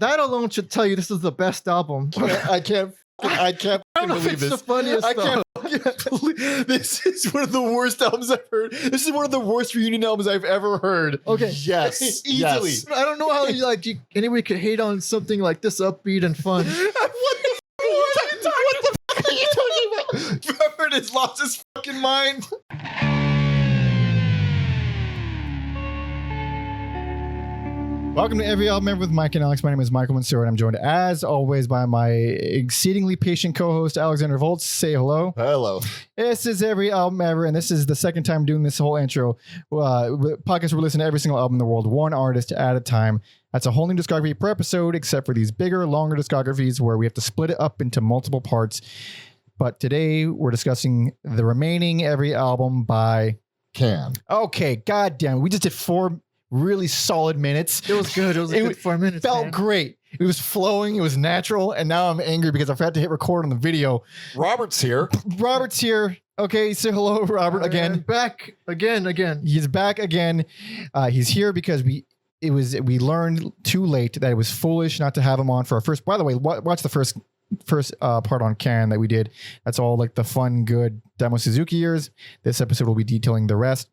That alone should tell you this is the best album. I can't I don't know if believe it's this. the funniest I stuff. can't believe this is one of the worst albums I've heard. This is one of the worst reunion albums I've ever heard. Okay. Yes. Easily. I don't know how anybody could hate on something like this upbeat and fun. What the fuck are you talking about? Robert has lost his fucking mind. Welcome to Every Album Ever with Mike and Alex. My name is Michael Mansour, and I'm joined, as always, by my exceedingly patient co-host, Alexander Volts. Say hello. Hello. This is Every Album Ever, and this is the second time doing this whole intro. Podcast where we listen to every single album in the world, one artist at a time. That's a whole new discography per episode, except for these bigger, longer discographies where we have to split it up into multiple parts. But today, we're discussing the remaining Every album by... Can. Okay, goddamn. We just did 4 really solid minutes. It was good. It was a good 4 minutes. Felt man. great. It was flowing. It was natural. And now I'm angry because I forgot to hit record on the video. Robert's here. Robert's here. Okay, say hello, Robert, again. Back again. He's back again. He's here because we learned too late that it was foolish not to have him on for our first. By the way, watch the first part on Can that we did. That's all like the fun, good Damo Suzuki years. This episode will be detailing the rest.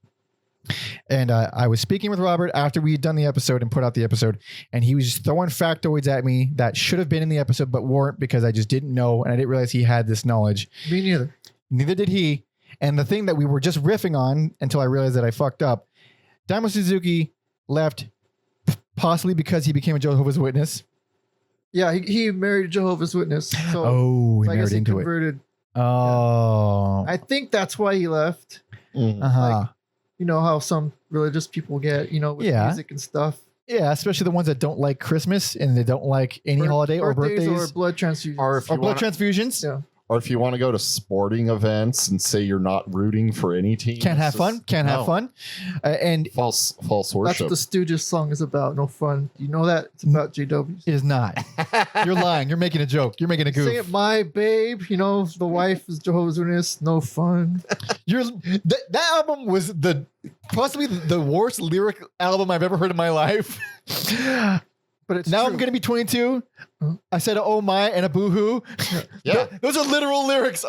And I was speaking with Robert after we had done the episode and put out the episode, and he was just throwing factoids at me that should have been in the episode but weren't because I just didn't know, and I didn't realize he had this knowledge. Me neither. Neither did he. And the thing that we were just riffing on until I realized that I fucked up, Damo Suzuki left possibly because he became a Jehovah's Witness. Yeah, he married a Jehovah's Witness. So He I guess married he into it. converted. Oh. I think that's why he left. Uh-huh. You know how some religious people get, with Yeah. music and stuff. Yeah, especially the ones that don't like Christmas and they don't like any holiday or birthdays or blood transfusions. Or if you blood wanna, transfusions. Yeah. or if you want to go to sporting events and say you're not rooting for any team. Can't have fun. Can't have fun. And False That's worship. what the Stooges song is about. No fun. You know that? It's about JWs. it is not. You're lying. You're making a joke. You're making a goof. Sing it, my babe. The wife is Jehovah's Witness. No fun. That album was possibly the worst lyric album I've ever heard in my life. But it's now true. I'm gonna be 22. I said oh my and a boo-hoo. Yeah. Those are literal lyrics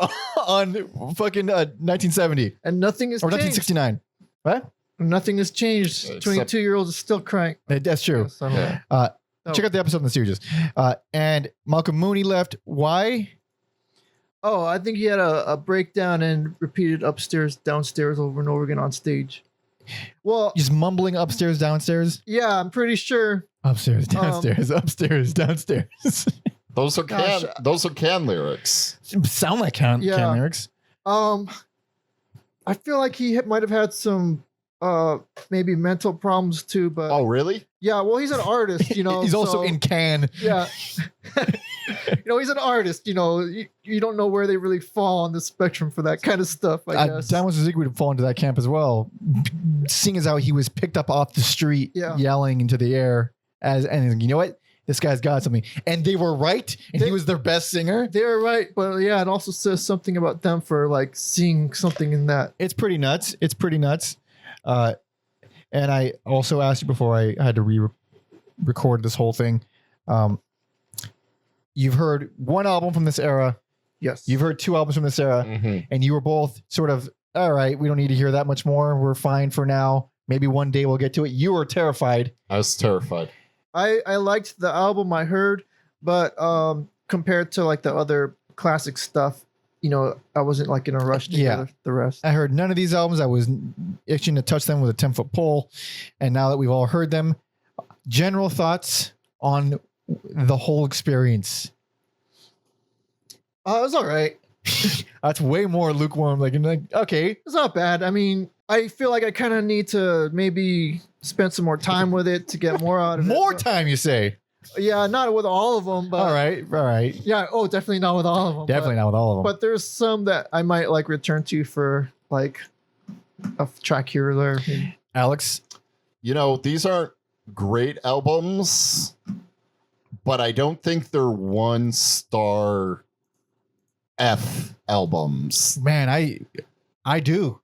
on fucking 1970 And nothing has or changed. 1969. What? Nothing has changed. Except- 22-year-olds are still crying. That's true. Yes, I don't Yeah. know. Oh. Check out the episode on the Stooges. And Malcom Mooney left. Why? Oh, I think he had a breakdown and repeated upstairs, downstairs over and over again on stage. Well, Just mumbling upstairs, downstairs. yeah, I'm pretty sure. Upstairs, downstairs, upstairs, downstairs. Those are Gosh, can lyrics. Sound like can lyrics. I feel like he might have had some maybe mental problems too, but Oh, really? yeah, well, he's an artist, He's also so- in Can. Yeah. He's an artist, you don't know where they really fall on the spectrum for that kind of stuff, I guess. Damo Suzuki would fall into that camp as well. Seeing as how he was picked up off the street, yelling into the air, and you know what? This guy's got something. And they were right, and he was their best singer. They're right, but yeah, it also says something about them for like seeing something in that. It's pretty nuts. And I also asked you before I had to re-record this whole thing. You've heard one album from this era. Yes. You've heard 2 albums from this era. Mm-hmm. And you were both sort of, all right, we don't need to hear that much more. We're fine for now. Maybe one day we'll get to it. You were terrified. I was terrified. I liked the album I heard, but compared to like the other classic stuff, I wasn't like in a rush to hear the rest. I heard none of these albums. I was itching to touch them with a 10-foot pole. And now that we've all heard them, general thoughts on the whole experience. It was all right. That's way more lukewarm. Like, okay. It's not bad. I mean, I feel like I kind of need to maybe spend some more time with it to get more out of it. More time, you say? Yeah, not with all of them, but All right. yeah. Oh, definitely not with all of them. Definitely not with all of them. But there's some that I might like return to for like a track here or there. Alex? These aren't great albums, but I don't think they're 1-star F albums. Man, I do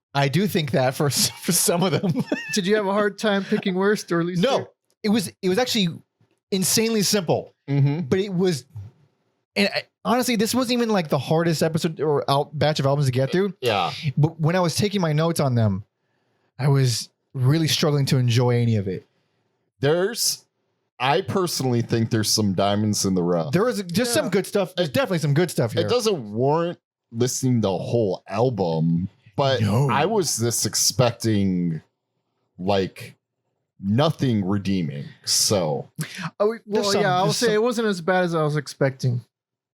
think that for some of them. Did you have a hard time picking worst or least? No, it was actually insanely simple. but it was. And honestly, this wasn't even like the hardest episode or batch of albums to get through. Yeah. But when I was taking my notes on them, I was really struggling to enjoy any of it. I personally think there's some diamonds in the rough. There was just some good stuff. There's definitely some good stuff here. It doesn't warrant listening to the whole album, but No. I was this expecting like nothing redeeming. So Well, There's yeah, I will there's say it wasn't as bad as I was expecting.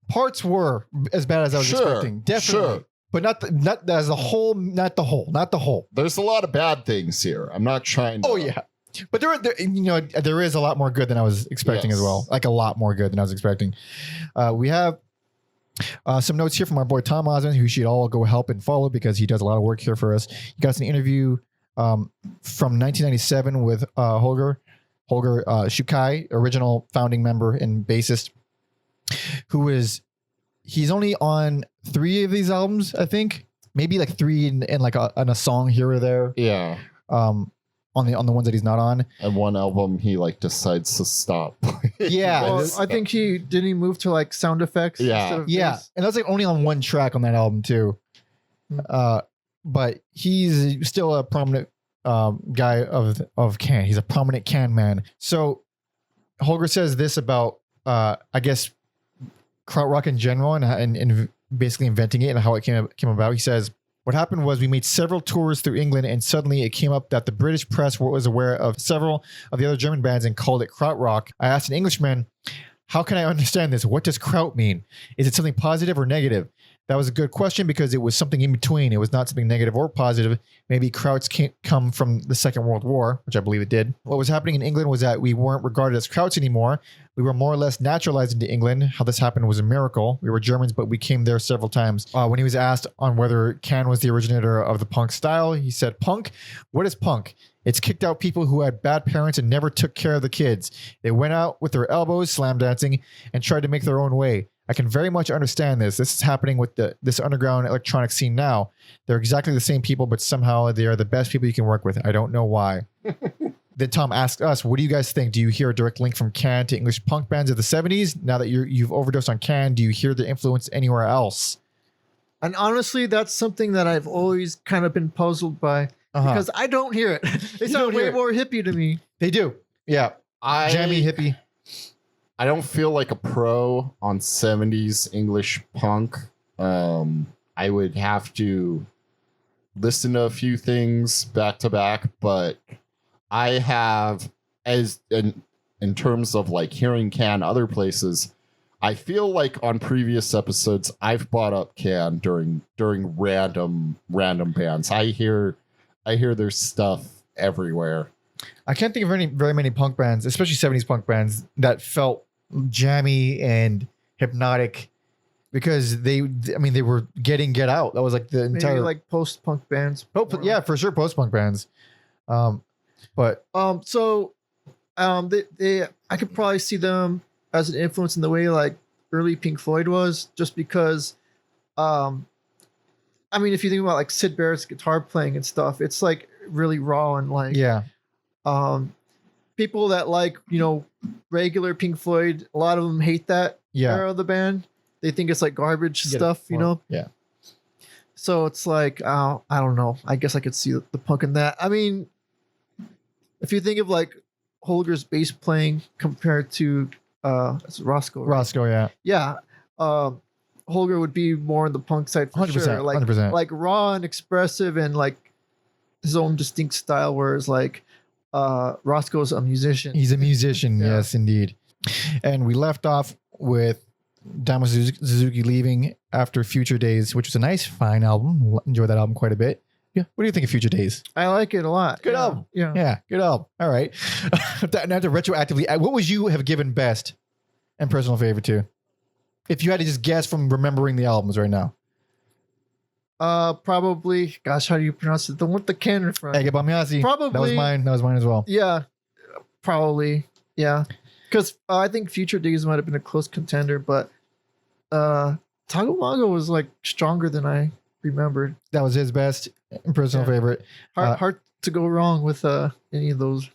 Parts were as bad as I was expecting. Definitely. Sure. But not as a whole, not the whole. There's a lot of bad things here. I'm not trying to. Oh yeah. But there is a lot more good than I was expecting as well. Like a lot more good than I was expecting. We have some notes here from our boy Tom Osman, who you should all go help and follow because he does a lot of work here for us. He got us an interview from 1997 with Holger Czukay, original founding member and bassist, he's only on 3 of these albums, I think. Maybe like 3 and like on a song here or there. Yeah. On the ones that he's not on. And one album he like decides to stop. Yeah. Well, I think he move to like sound effects. Yeah. Instead of Yeah. bass? And that's like only on one track on that album too. But he's still a prominent guy of Can. He's a prominent Can man. So Holger says this about I guess krautrock in general and basically inventing it and how it came about. He says, what happened was we made several tours through England and suddenly it came up that the British press was aware of several of the other German bands and called it krautrock. I asked an Englishman, how can I understand this? What does kraut mean? Is it something positive or negative? That was a good question because it was something in between. It was not something negative or positive. Maybe krauts can't come from the Second World War, which I believe it did. What was happening in England was that we weren't regarded as krauts anymore. We were more or less naturalized into England. How this happened was a miracle. We were Germans, but we came there several times. When he was asked on whether Can was the originator of the punk style, he said, punk? What is punk? It's kicked out people who had bad parents and never took care of the kids. They went out with their elbows, slam dancing, and tried to make their own way. I can very much understand this. This is happening with this underground electronic scene now. They're exactly the same people, but somehow they are the best people you can work with. I don't know why. Then Tom asked us, what do you guys think? Do you hear a direct link from Can to English punk bands of the 70s? Now that you've overdosed on Can, do you hear the influence anywhere else? And honestly, that's something that I've always kind of been puzzled by because I don't hear it. They sound way more hippie to me. They do. Yeah. Jammy hippie. I don't feel like a pro on 70s English punk. I would have to listen to a few things back to back, but I have, as in terms of like hearing Can other places, I feel like on previous episodes I've brought up Can during random bands. I hear their stuff everywhere. I can't think of very many punk bands, especially 70s punk bands, that felt jammy and hypnotic because they were Get Out. That was like the entire Maybe like post-punk bands. yeah, for sure, post-punk bands. But I could probably see them as an influence in the way like early Pink Floyd was, just because if you think about like Syd Barrett's guitar playing and stuff, it's like really raw and like people that like, regular Pink Floyd, a lot of them hate that era of the band. They think it's like garbage stuff, Yeah. So it's like, I don't know. I guess I could see the punk in that. I mean, if you think of like Holger's bass playing compared to it's Roscoe. Right? Roscoe, yeah. Yeah. Holger would be more on the punk side for 100%, sure. Like 100%. Like raw and expressive and like his own distinct style, whereas like Roscoe's a musician. He's a musician, Yeah. yes, indeed. And we left off with Damo Suzuki leaving after Future Days, which was a nice, fine album. Enjoyed that album quite a bit. Yeah. What do you think of Future Days? I like it a lot. Good album. Yeah. Yeah, good album. All right. Now to retroactively, what would you have given best and personal favorite to? If you had to just guess from remembering the albums right now. Probably. Gosh, how do you pronounce it? The one with the can in front. Ege Bamiasi. Probably. That was mine as well. Yeah. Probably. Yeah. Because I think Future Days might have been a close contender, but Tagamago was like stronger than I remembered. That was his best and personal favorite. Hard to go wrong with any of those.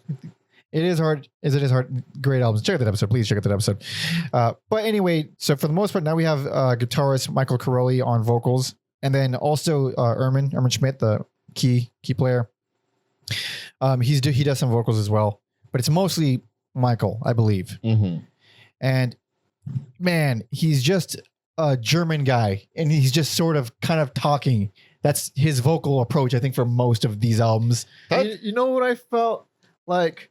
It is hard. It is hard. Great albums. Check out that episode. Please check out that episode. But anyway, so for the most part, now we have guitarist Michael Karoli on vocals, and then also Ermin Schmidt, the key player. He does some vocals as well, but it's mostly Michael, I believe. Mm-hmm. And man, he's just a German guy, and he's just sort of kind of talking. That's his vocal approach, I think, for most of these albums. You know what I felt like?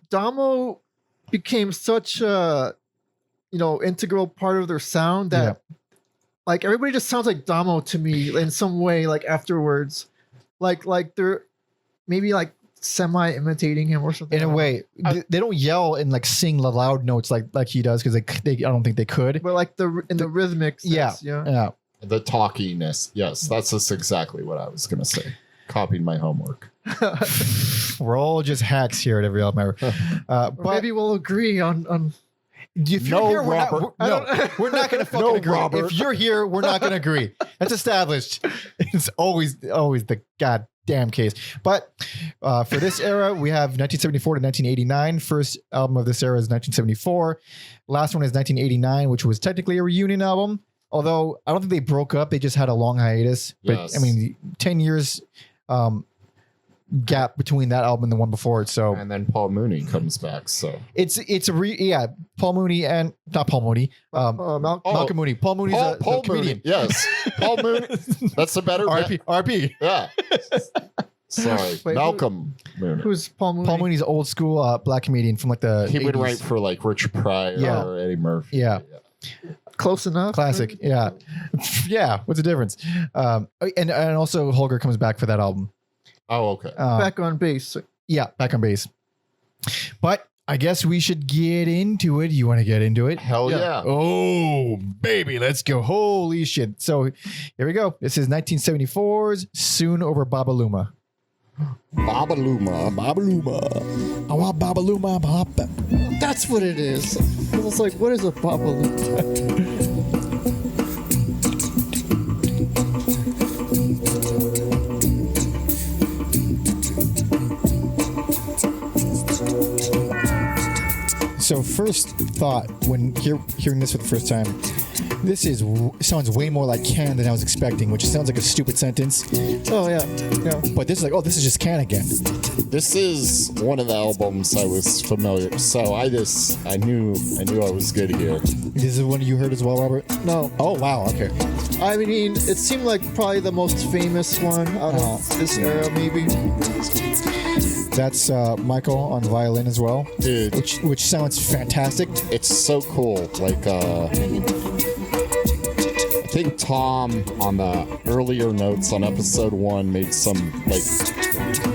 Damo became such a integral part of their sound that like everybody just sounds like Damo to me in some way, like afterwards. Like they're maybe like semi imitating him or something. In a way, they don't yell and like sing the loud notes like he does, because they I don't think they could. But like the rhythmic sense, The talkiness. Yes, that's just exactly what I was gonna say. Copied my homework. We're all just hacks here at Every Album Ever. But maybe we'll agree on if you're here, we're not going to fucking agree. Robert. If you're here, we're not going to agree. That's established. It's always the goddamn case. But for this era, we have 1974 to 1989. First album of this era is 1974. Last one is 1989, which was technically a reunion album. Although I don't think they broke up. They just had a long hiatus. But Yes. I mean, 10 years gap between that album and the one before it. So And then Paul Mooney comes back. So it's Paul Mooney and not Paul Mooney. Malcolm Mooney. Paul Mooney's Paul a comedian. Mooney. Yes, Paul Mooney. That's a better RP. Yeah. Sorry, Wait, Malcolm Mooney. who's Paul Mooney? Paul Mooney's old school black comedian from like the He would 80s. write for like Richard Pryor Yeah. or Eddie Murphy. Yeah. Close enough. Classic. Yeah. Yeah. What's the difference? And also Holger comes back for that album. Oh, okay. Back on bass. Yeah, back on bass. But I guess we should get into it. You want to get into it? Hell yeah. Oh, baby, let's go. Holy shit. So here we go. This is 1974's Soon Over Babaluma. Babaluma. I want Babaluma. That's what it is. I was like, what is a Babaluma? So first thought when hearing this for the first time, this sounds way more like Can than I was expecting, which sounds like a stupid sentence. Oh yeah. But this is like, this is just Can again. This is one of the albums I was familiar. So I knew I was good here. This is one you heard as well, Robert? No. Oh wow, okay. I mean, it seemed like probably the most famous one out of this era, maybe. That's Michael on violin as well, Dude, which sounds fantastic. it's so cool. Like, I think Tom on the earlier notes on episode 1 made some like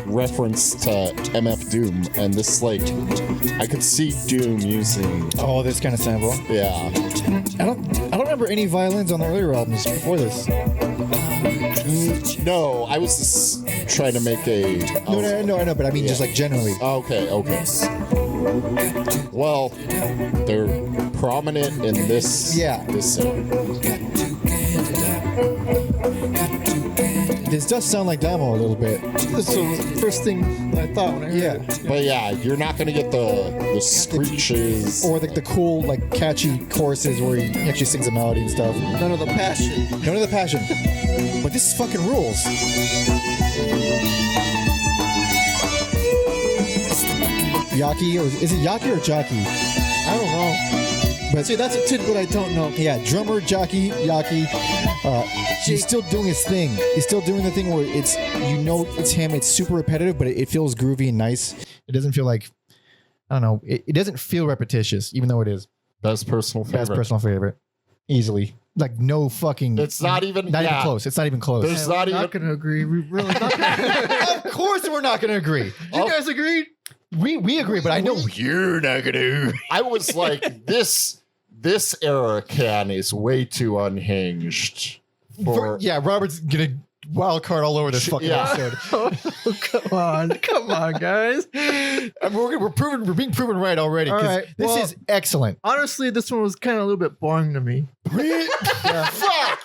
reference to MF Doom, and this like I could see Doom using. Oh, this kind of sample. Yeah. I don't remember any violins on the earlier albums before this. No, I was just trying to make a. No, I know, but I mean just like generally. Okay. Well, they're prominent in this. Yeah. This. This does sound like Damo a little bit. That's the first thing I thought when I heard it. But yeah, you're not gonna get the screeches Or the cool, like catchy choruses where he actually sings a melody and stuff. None of the passion. None of the passion. But this fucking rules. Yaki, or is it Yaki or Jockey? I don't know. But See, that's a tidbit I don't know. yeah, drummer, jockey, Yaki. He's still doing his thing. He's still doing the thing where it's, it's him. It's super repetitive, but it feels groovy and nice. It doesn't feel like, I don't know. It doesn't feel repetitious, even though it is. best personal favorite. Best personal favorite. Easily. Like no fucking. It's not even. Not even close. It's not even close. There's We're not even. not going to agree. We really not gonna Of course we're not going to agree. You guys agreed? We agree, but I know you're not going to. I was like, this era Can is way too unhinged. Yeah, Robert's gonna wild card all over this fucking Yeah. episode. Come on, guys. I mean, we're being proven right already. All 'Cause right, this well- is excellent. Honestly, this one was kind of a little bit boring to me. Yeah. Fuck!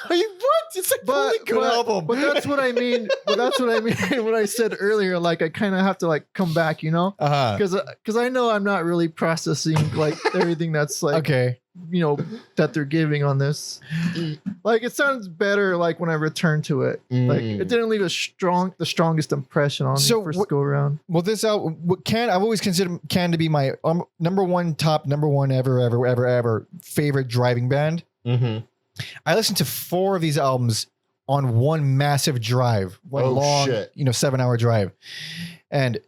Are you what? It's a really good album. But that's what I mean. But that's what I mean when I said earlier. Like I kind of have to like come back, you know, Uh-huh. because I know I'm not really processing like everything that's like Okay. you know that they're giving on this. Like it sounds better like when I return to it. Like it didn't leave the strongest impression on So me first what- go around. Well, this album, I've always considered Can to be my number one ever favorite driving band. Mhm. I listened to 4 of these albums on one massive drive, one Oh, long, shit. 7-hour drive. And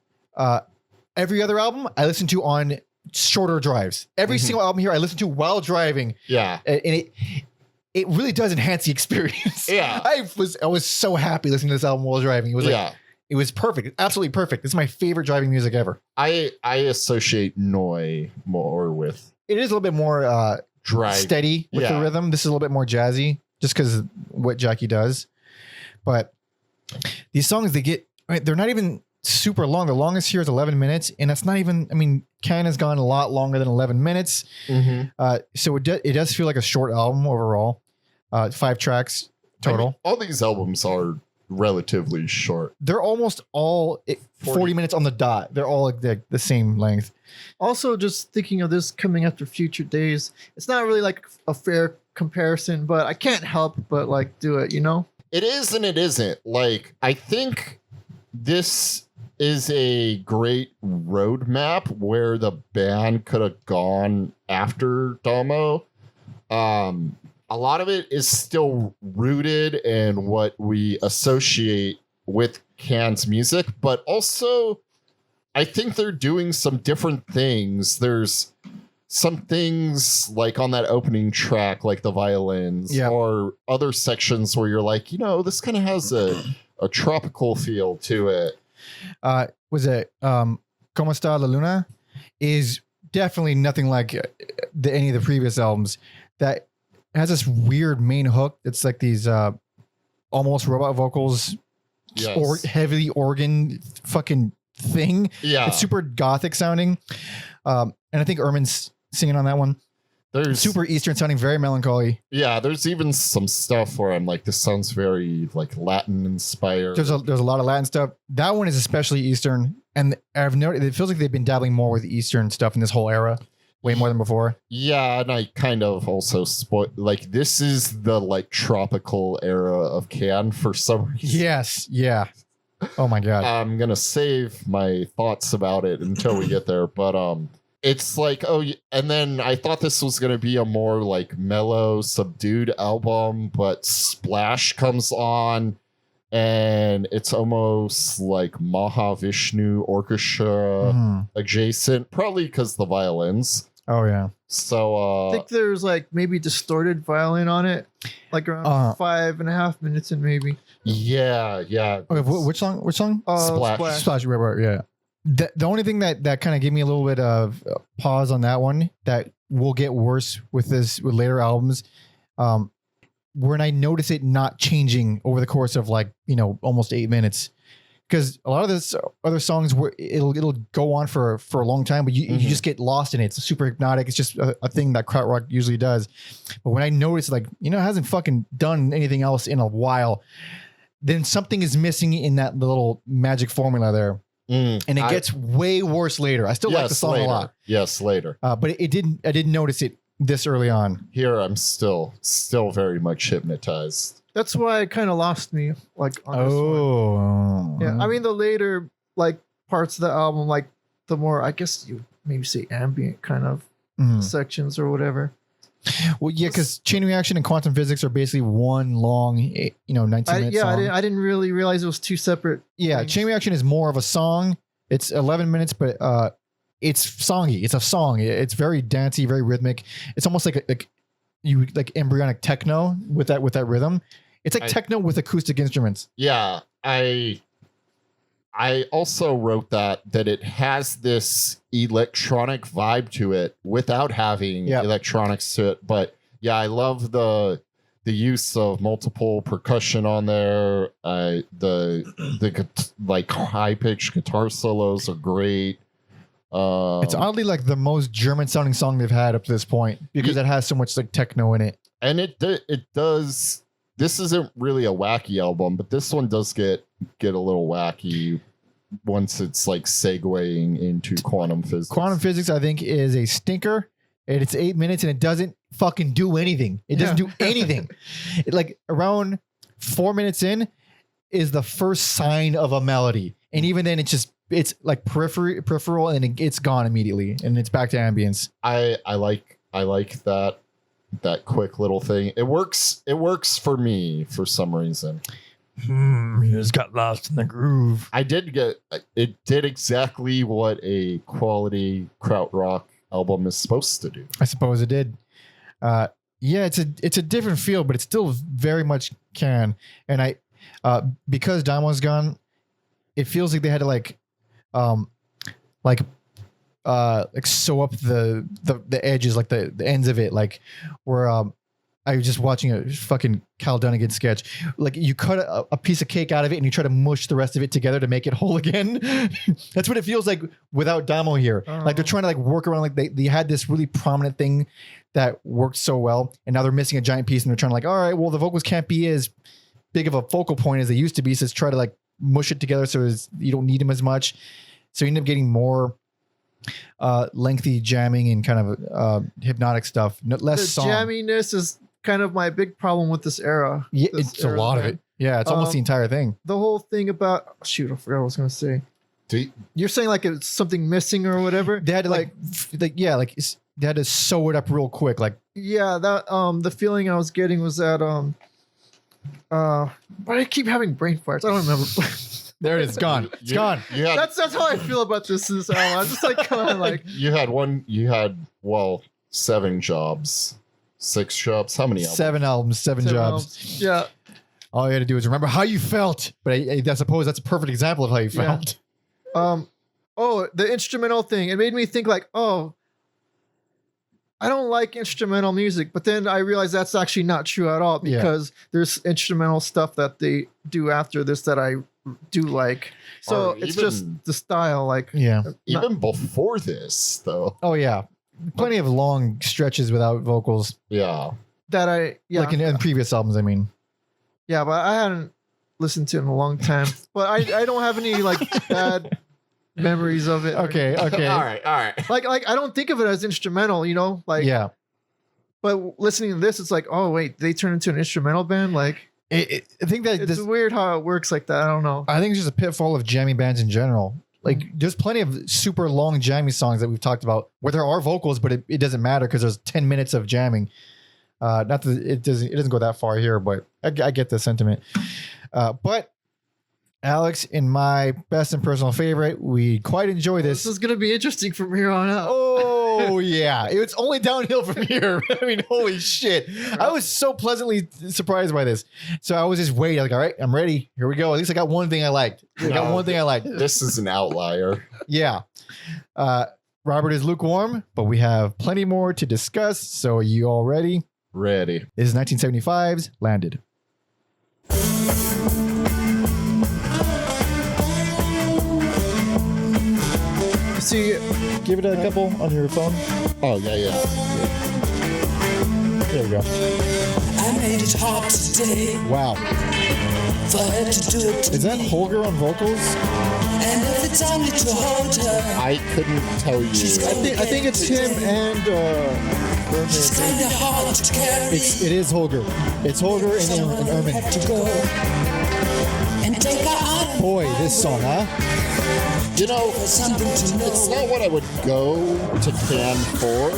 every other album I listened to on shorter drives. Every Mhm. single album here I listened to while driving, Yeah. and it really does enhance the experience. Yeah. I was so happy listening to this album while driving. It was Yeah. like, it was perfect, absolutely perfect. It's my favorite driving music ever. I associate Noi more with It is a little bit more drive. steady with the Yeah. rhythm. This is a little bit more jazzy, just because what Jackie does. But these songs, they're not even super long. The longest here is 11 minutes, and that's not even. I mean, Can has gone a lot longer than 11 minutes. Mhm. So it does feel like a short album overall. 5 tracks total. I mean, all these albums are relatively short. They're almost all 40 minutes on the dot. They're all like the same length. Also, just thinking of this coming after Future Days, it's not really like a fair comparison, but I can't help but like do it, you know? It is and it isn't. Like, I think this is a great roadmap where the band could have gone after Damo. A lot of it is still rooted in what we associate with Can's music, but also I think they're doing some different things. There's some things like on that opening track, like the violins, Yeah. or other sections where you're like, this kind of has a tropical feel to it. Was it Como Está la Luna? Is definitely nothing like any of the previous albums. That has this weird main hook. It's like these almost robot vocals, Yes. or heavily organ fucking thing. Yeah. It's super gothic sounding. And I think Ermin's singing on that one. There's Super Eastern sounding, very melancholy. Yeah, there's even some stuff where I'm like, this sounds very like Latin inspired. There's a lot of Latin stuff. That one is especially Eastern, and I've noticed it feels like they've been dabbling more with Eastern stuff in this whole era, way more than before. Yeah, and I kind of also like this is the like tropical era of Can for some reason. Yes, yeah. Oh my god. I'm gonna save my thoughts about it until we get there, but it's like, and then I thought this was gonna be a more like mellow, subdued album, but Splash comes on, and it's almost like Mahavishnu orchestra Mhm. adjacent, probably because the violins. Oh yeah. So I think there's like maybe distorted violin on it, like around 5.5 minutes in maybe. yeah. Okay, which song? Which song? Splash. Splash. Right, yeah. The only thing that kind of gave me a little bit of pause on that one, that will get worse with later albums, when I notice it not changing over the course of like almost 8 minutes, because a lot of this other songs where it'll go on for a long time, but you just get lost in it. It's super hypnotic. It's just a thing that krautrock usually does. But when I notice like it hasn't fucking done anything else in a while, then something is missing in that little magic formula there. And it gets way worse later. I still like the song later. a lot. Yes, later. But I didn't notice it this early on. Here I'm still very much hypnotized. That's why it kind of lost me. Like on this one. Oh. Yeah. I mean the later like parts of the album, like the more I guess you maybe say ambient kind of Mhm. sections or whatever. Well, yeah, because Chain Reaction and Quantum Physics are basically one long, 19-minute song. I didn't really realize it was two separate. Yeah, things. Chain Reaction is more of a song. It's 11 minutes, but it's songy. It's a song. It's very dancey, very rhythmic. It's almost like embryonic techno with that rhythm. It's like techno with acoustic instruments. Yeah, I also wrote that it has this electronic vibe to it without having electronics to it. But yeah, I love the the use of multiple percussion on there. Like high pitched guitar solos are great. It's oddly like the most German sounding song they've had up to this point because it has so much like techno in it. And it does. This isn't really a wacky album, but this one does get a little wacky once it's like segueing into quantum physics. Quantum physics, I think, is a stinker. And it's 8 minutes and it doesn't fucking do anything. It doesn't do anything. It, like around 4 minutes in is the first sign of a melody. And even then it's like peripheral and it's gone immediately and it's back to ambience. I like that quick little thing. It works for me for some reason. You just got lost in the groove. It did exactly what a quality krautrock album is supposed to do. I suppose it did. Yeah, it's a different feel, but it's still very much can. And because Damo's gone, it feels like they had to like sew up the edges, like the ends of it, like where I was just watching a fucking Cal Dunnigan sketch. Like you cut a piece of cake out of it and you try to mush the rest of it together to make it whole again. That's what it feels like without Damo here. Like they're trying to like work around, like they had this really prominent thing that worked so well. And now they're missing a giant piece and they're trying to like, all right, well the vocals can't be as big of a focal point as they used to be. So let's try to like mush it together so you don't need them as much. So you end up getting more lengthy jamming and kind of hypnotic stuff. Less the song. jamminess is kind of my big problem with this era. Yeah, this it's a lot of it. Yeah, it's almost the entire thing. The whole thing about I forgot what I was gonna say. You're saying like it's something missing or whatever. They had to they had to sew it up real quick. Like that the feeling I was getting was that but I keep having brain farts. I don't remember. there it is. It's gone. It's gone. That's how I feel about this album. I'm just like kind of like you had 7 jobs. 6 jobs. How many albums? 7 albums, 7 jobs. Yeah. All you had to do is remember how you felt. But I suppose that's a perfect example of how you felt. The instrumental thing. It made me think like, I don't like instrumental music, but then I realized that's actually not true at all because there's instrumental stuff that they do after this that I do like. So it's just the style, like even before this, though. Oh yeah, plenty of long stretches without vocals. Yeah, like in previous albums. I mean, but I hadn't listened to it in a long time. But I don't have any like bad memories of it. Okay. all right. Like I don't think of it as instrumental, like But listening to this, it's like, oh wait, they turn into an instrumental band. Like I think that it's weird how it works like that. I don't know. I think it's just a pitfall of jamming bands in general. Like there's plenty of super long jamming songs that we've talked about where there are vocals, but it doesn't matter because there's 10 minutes of jamming. Not that it doesn't go that far here, but I get the sentiment. But Alex, in my best and personal favorite, we quite enjoy this. This is going to be interesting from here on out. Oh, yeah. It's only downhill from here. I mean, holy shit. I was so pleasantly surprised by this. So I was just waiting. Like, all right, I'm ready. Here we go. At least I got one thing I liked. This is an outlier. Yeah. Robert is lukewarm, but we have plenty more to discuss. So are you all ready? Ready. This is 1975's Landed. See, give it a couple on your phone. Oh, yeah. There we go. I made it hard today. Wow. For her to do it to Is that Holger on vocals? And if it's only to hold her, I couldn't tell you. I think it's him and she's kind of hard to carry. It is Holger. It's Holger and Ermin. Had to go and take her out. Boy, this song, huh? You know, Something to know. it's not what I would go to Cannes for,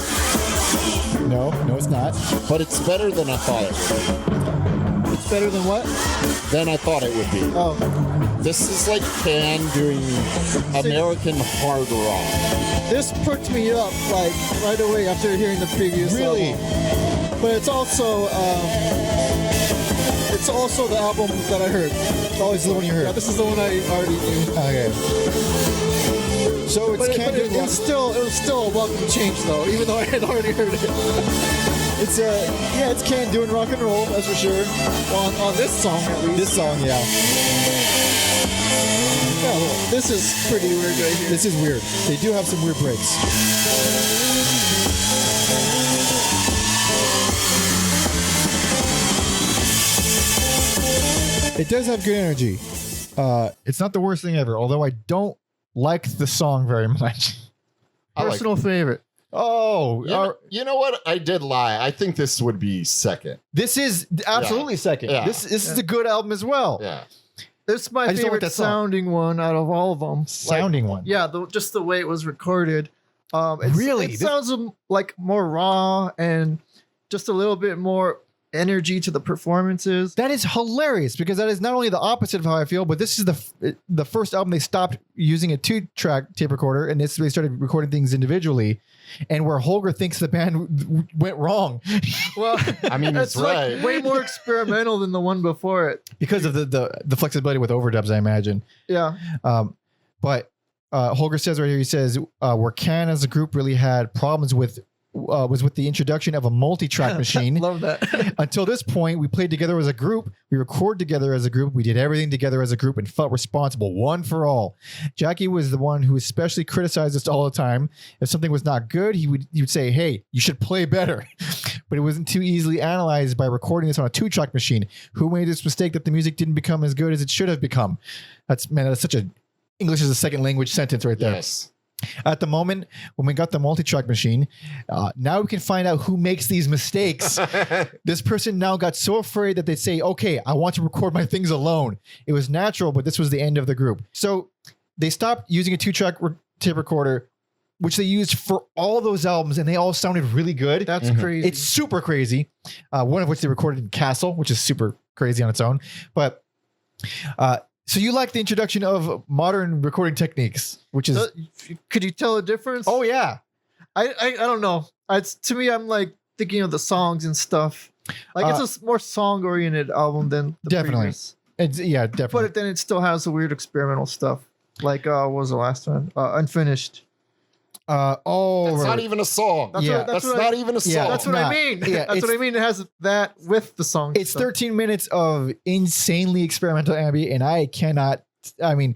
No, it's not. but it's better than I thought it would be. It's better than what? Than I thought it would be. Oh, This is like Cannes doing American hard rock. this perked me up like right away after hearing the previous Really? album. But it's also the album that I heard. Oh, it's the one you Yeah, heard. this is the one I already knew. Okay. So it's But Can't it was still a welcome change though, even though I had already heard it. It's Can doing rock and roll, that's for sure. On this song at least. This song, yeah. Yeah, well, this is pretty weird right here. This is weird. They do have some weird breaks. It does have good energy. It's not the worst thing ever, although I don't like the song very much. Personal favorite. Oh, You know what? I did lie. I think this would be second. this is absolutely second. Yeah. This is a good album as well. Yeah. This is my I just don't like favorite that song. sounding one out of all of them. Sounding one. Yeah, just the way it was recorded. Really? It sounds like more raw and just a little bit more energy to the performances. That is hilarious because that is not only the opposite of how I feel, but this is the first album they stopped using a 2-track tape recorder, and they started recording things individually, and where Holger thinks the band went wrong Well, I mean, it's it's right. like way more experimental than the one before it. because of the flexibility with overdubs, I imagine. Yeah. But Holger says right here, he says, where Can as a group really had problems with was with the introduction of a multi-track machine. Love that. Until this point, we played together as a group. We recorded together as a group. We did everything together as a group and felt responsible, one for all. Jackie was the one who especially criticized us all the time. If something was not good, he would say, "Hey, you should play better." But it wasn't too easily analyzed by recording this on a 2-track machine. Who made this mistake that the music didn't become as good as it should have become? That's such a English as a second language sentence right there. Yes. At the moment, when we got the multi-track machine, now we can find out who makes these mistakes. This person now got so afraid that they'd say, "Okay, I want to record my things alone." It was natural, but this was the end of the group. So they stopped using a 2-track tape recorder, which they used for all those albums, and they all sounded really good. That's crazy. It's super crazy. One of which they recorded in Castle, which is super crazy on its own. But so you like the introduction of modern recording techniques, which is Could you tell a difference? oh yeah. I don't know. It's to me, I'm like thinking of the songs and stuff. Like it's a more song oriented album than the Definitely. previous. Yeah, definitely. But then it still has the weird experimental stuff. Like what was the last one? Unfinished. That's not even a song. Yeah. That's not even a song. Yeah, That's what not. I mean. Yeah, That's what I mean. It has that with the song. It's 13 minutes of insanely experimental ambient, and I cannot. I mean,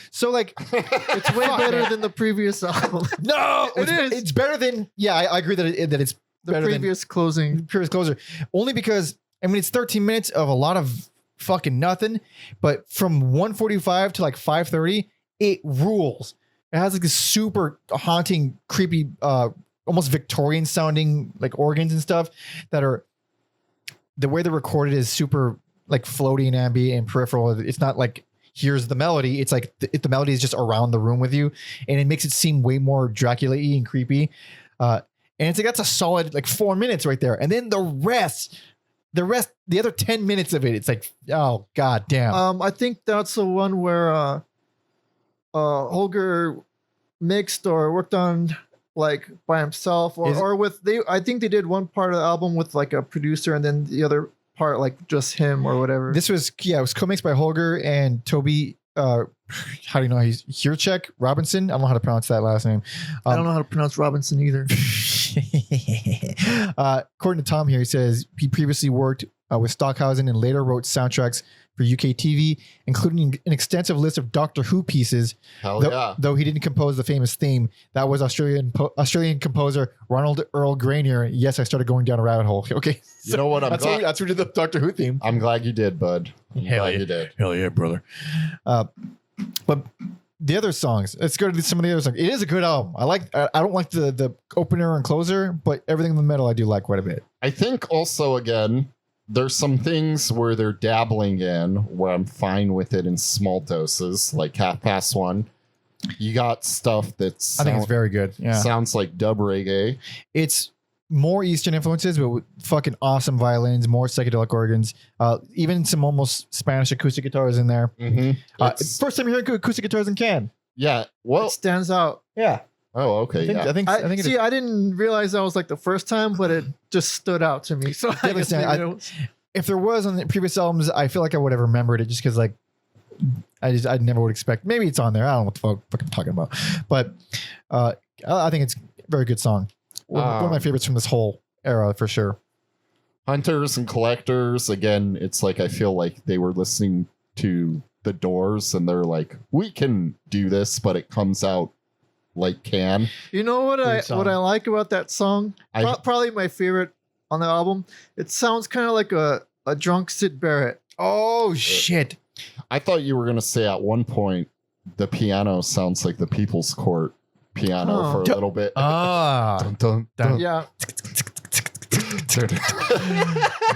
so like, It's way better than the previous album. no, It is. It's better than. Yeah, I agree that it's The better previous closing. than previous closer. Only because I mean it's 13 minutes of a lot of fucking nothing, but from 1:45 to like 5:30, it rules. It has like this super haunting, creepy, almost Victorian sounding like organs and stuff that are the way they're recorded is super like floaty and ambient and peripheral. It's not like here's the melody. It's like the melody is just around the room with you, and it makes it seem way more Dracula-y and creepy. And it's like that's a solid like 4 minutes right there, and then the other 10 minutes of it, it's like oh god damn. I think that's the one where Holger mixed or worked on like by himself or with I think they did one part of the album with like a producer and then the other part like just him or whatever. This was it was co-mixed by Holger and Toby. How do you know he's Hurchek Robinson? I don't know how to pronounce that last name. I don't know how to pronounce Robinson either. According to Tom here, he says he previously worked with Stockhausen and later wrote soundtracks for UK TV, including an extensive list of Doctor Who pieces. Hell yeah. Though he didn't compose the famous theme, that was Australian composer Ronald Earl Granier. Yes, I started going down a rabbit hole. Okay, You know what? that's who did the Doctor Who theme. I'm glad you did, bud. I'm Hell glad yeah. you did. Hell yeah, brother. But the other songs, let's go to some of the other songs. It is a good album. I don't like the opener and closer, but everything in the middle I do like quite a bit. I think also, again, there's some things where they're dabbling in where I'm fine with it in small doses, like 1:30. You got stuff that's I think it's very good. Yeah. sounds like dub reggae. It's more Eastern influences, but with fucking awesome violins, more psychedelic organs, even some almost Spanish acoustic guitars in there. Mm-hmm. First time hearing acoustic guitars in Can. Yeah. Well. It stands out. Yeah. Oh, okay. I Yeah. think it See, is. I didn't realize that was like the first time, but it just stood out to me. So I guess understand. maybe it was- If there was on the previous albums, I feel like I would have remembered it just because like I never would expect. Maybe it's on there. I don't know what the fuck I'm talking about. But I think it's a very good song. One of my favorites from this whole era for sure. Hunters and Collectors, again, it's like I feel like they were listening to The Doors and they're like, we can do this, but it comes out like Can. You know what I like about that song? Probably my favorite on the album. It sounds kind of like a drunk Sid Barrett. Oh shit! I thought you were gonna say at one point the piano sounds like the People's Court piano for a little bit. Ah, dun, dun. Yeah.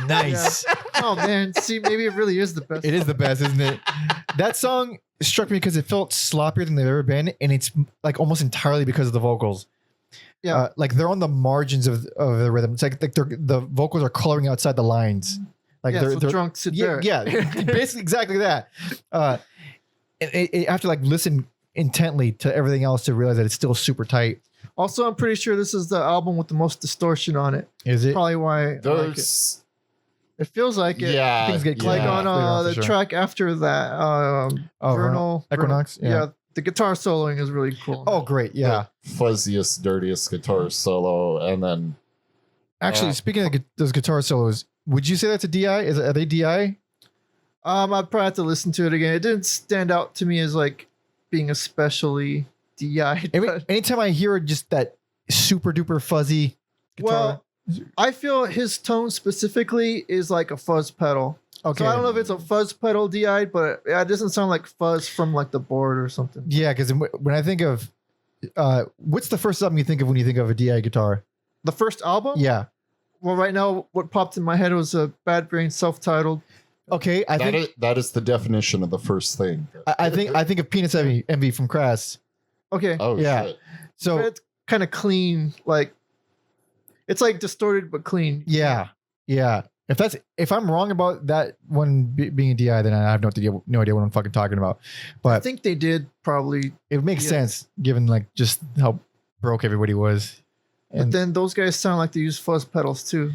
Nice. Yeah. Oh man, see, maybe it really is the best. It is the best, isn't it? That song struck me because it felt sloppier than they've ever been, and it's like almost entirely because of the vocals. Yeah, like they're on the margins of the rhythm. It's like the vocals are coloring outside the lines. Like they're drunk Sid Barrett. Yeah, basically exactly that. I have to like listen intently to everything else to realize that it's still super tight. Also, I'm pretty sure this is the album with the most distortion on it. Is it? Probably why I like it. It feels like it. Yeah, Things get Like cleaner on for the sure. track after that, Vernal Equinox. Yeah. the guitar soloing is really cool. Oh, great. Yeah. The fuzziest, dirtiest guitar solo, and then Actually, speaking of those guitar solos, would you say that's a DI? Are they DI? I'd probably have to listen to it again. It didn't stand out to me as like being especially DI. Anytime I hear just that super duper fuzzy guitar. Well, I feel his tone specifically is like a fuzz pedal. Okay. So I don't know if it's a fuzz pedal DI, but it doesn't sound like fuzz from like the board or something. Yeah, because when I think of what's the first album you think of when you think of a DI guitar? The first album? Yeah. Well, right now, what popped in my head was a Bad Brain self-titled. Okay, I think that is the definition of the first thing. I think of Penis Envy from Crass. Okay. Oh Yeah. shit! So But it's kind of clean, like it's like distorted but clean. yeah. If I'm wrong about that one being a DI, then I have no idea what I'm fucking talking about. I But think they did probably. it makes yeah. sense given like just how broke everybody was. But then those guys sound like they use fuzz pedals too.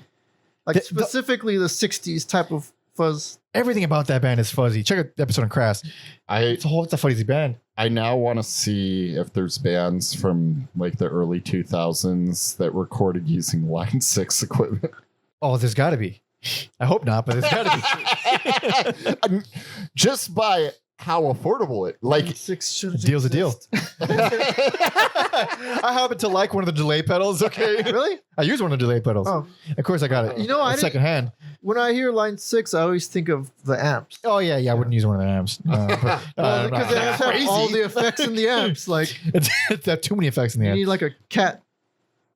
Like The- specifically the 60s type of fuzz. everything about that band is fuzzy. Check out the episode on Crass. It's a fuzzy band. I now want to see if there's bands from like the early 2000s that recorded using Line 6 equipment. Oh, there's got to be. I hope not, but there's got to be. Just by how affordable it like. Six should Deal's a deal. I happen to like one of the delay pedals. Okay, Really? I use one of the delay pedals. Oh, Of course, I got it. You know, I didn't- second hand. when I hear line 6, I always think of the amps. Oh yeah, I wouldn't use one of the amps. Well, because they have crazy. all the effects in the amps. Like it's have too many effects in the you amp. need like a Cat